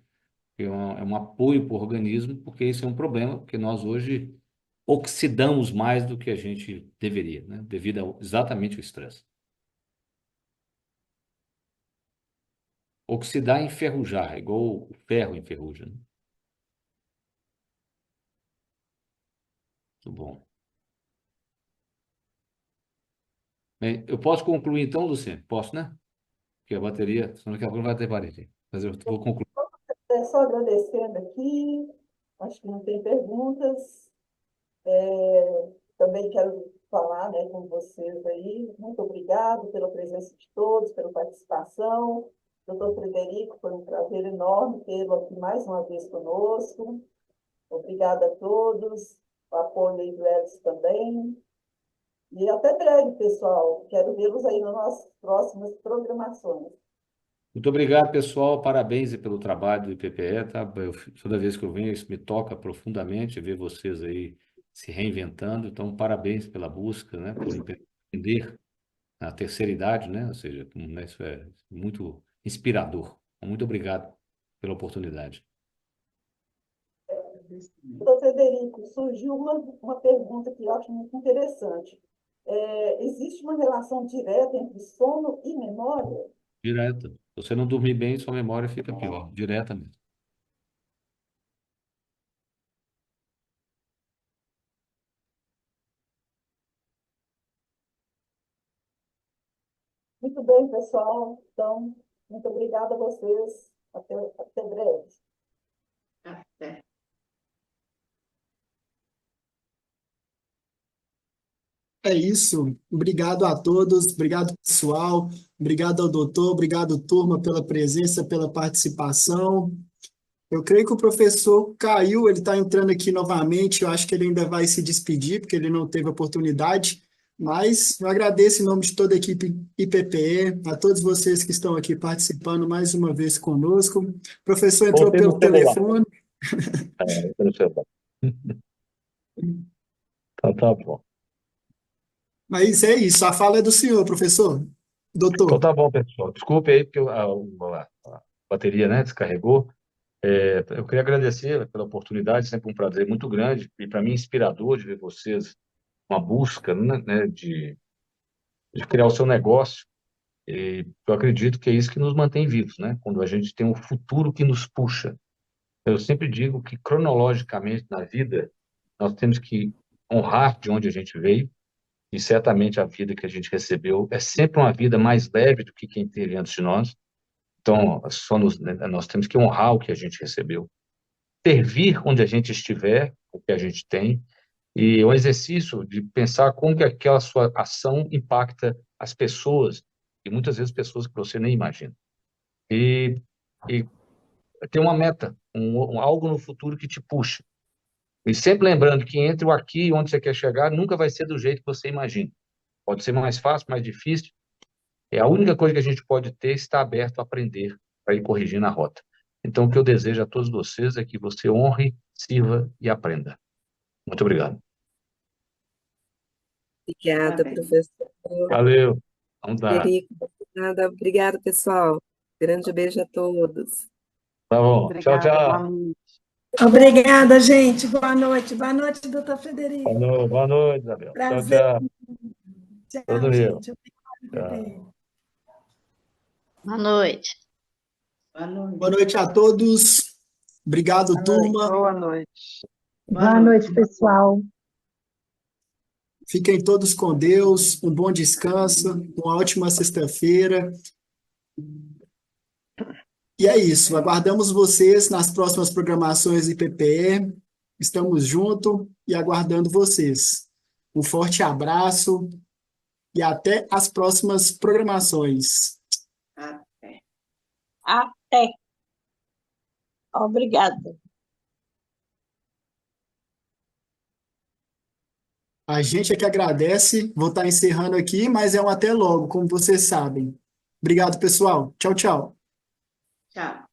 É um apoio para o organismo, porque isso é um problema, porque nós hoje oxidamos mais do que a gente deveria, né? Devido exatamente ao estresse. Oxidar e enferrujar, igual o ferro enferruja, né? Muito bom. Bem, eu posso concluir então, Luciano? Posso, né? Porque a bateria, senão daqui a pouco não vai ter parede. Mas eu vou concluir. Só agradecendo aqui, acho que não tem perguntas. Também quero falar, né, com vocês aí. Muito obrigado pela presença de todos, pela participação. Doutor Frederico, foi um prazer enorme tê-lo aqui mais uma vez conosco. Obrigada a todos, o apoio aí do Edson também. E até breve, pessoal. Quero vê-los aí nas nossas próximas programações. Muito obrigado, pessoal. Parabéns aí pelo trabalho do IPPE, tá? Toda vez que eu venho, isso me toca profundamente, ver vocês aí se reinventando. Então, parabéns pela busca, né? Por empreender na terceira idade, né? Ou seja, né? Isso é muito inspirador. Muito obrigado pela oportunidade. Doutor Frederico, surgiu uma pergunta que eu acho muito interessante. Existe uma relação direta entre sono e memória? Direta. Se você não dormir bem, sua memória fica pior, direta mesmo. Muito bem, pessoal. Então, muito obrigada a vocês. Até breve. Até. É isso. Obrigado a todos, obrigado, pessoal, obrigado ao doutor, obrigado, turma, pela presença, pela participação. Eu creio que o professor caiu, ele está entrando aqui novamente, eu acho que ele ainda vai se despedir, porque ele não teve oportunidade, mas eu agradeço em nome de toda a equipe IPPE, a todos vocês que estão aqui participando mais uma vez conosco. O professor entrou Voltei no pelo celular. telefone, Pelo celular. Tá bom. mas é isso, a fala é do senhor, professor. Então Doutor. tá bom, pessoal. Desculpe aí, porque a bateria, né, descarregou. Eu queria agradecer pela oportunidade, sempre um prazer muito grande e para mim inspirador de ver vocês, uma busca, né, de criar o seu negócio. E eu acredito que é isso que nos mantém vivos, né? Quando a gente tem um futuro que nos puxa. Eu sempre digo que cronologicamente na vida nós temos que honrar de onde a gente veio e certamente a vida que a gente recebeu é sempre uma vida mais leve do que quem teve antes de nós. Então, nós temos que honrar o que a gente recebeu, servir onde a gente estiver, o que a gente tem, e o exercício de pensar como que aquela sua ação impacta as pessoas, e muitas vezes pessoas que você nem imagina. E ter uma meta, algo no futuro que te puxa. E sempre lembrando que entre o aqui e onde você quer chegar, nunca vai ser do jeito que você imagina. Pode ser mais fácil, mais difícil. A única coisa que a gente pode ter é estar aberto a aprender, para ir corrigindo a rota. Então, o que eu desejo a todos vocês é que você honre, sirva e aprenda. Muito obrigado. Obrigada, Amém. professor Valeu. Vamos lá. Frederico. Obrigada, pessoal. Grande beijo a todos. Tá bom. Tchau, Obrigada, tchau. boa noite. Obrigada, gente. Boa noite. Boa noite, doutor Frederico. Boa noite, Isabel. Tchau, Prazer. tchau. Tchau, Tudo meu. gente. Tchau. Obrigado, Boa noite. Boa noite. Boa noite a todos. Obrigado, turma. Boa noite. Boa noite, pessoal. Fiquem todos com Deus. Um bom descanso. Uma ótima sexta-feira. E é isso. Aguardamos vocês nas próximas programações IPPE. Estamos juntos e aguardando vocês. Um forte abraço e até as próximas programações. Até. Até. Obrigada. A gente é que agradece. Vou estar encerrando aqui, mas é um até logo, como vocês sabem. Obrigado, pessoal. Tchau, tchau. Tchau.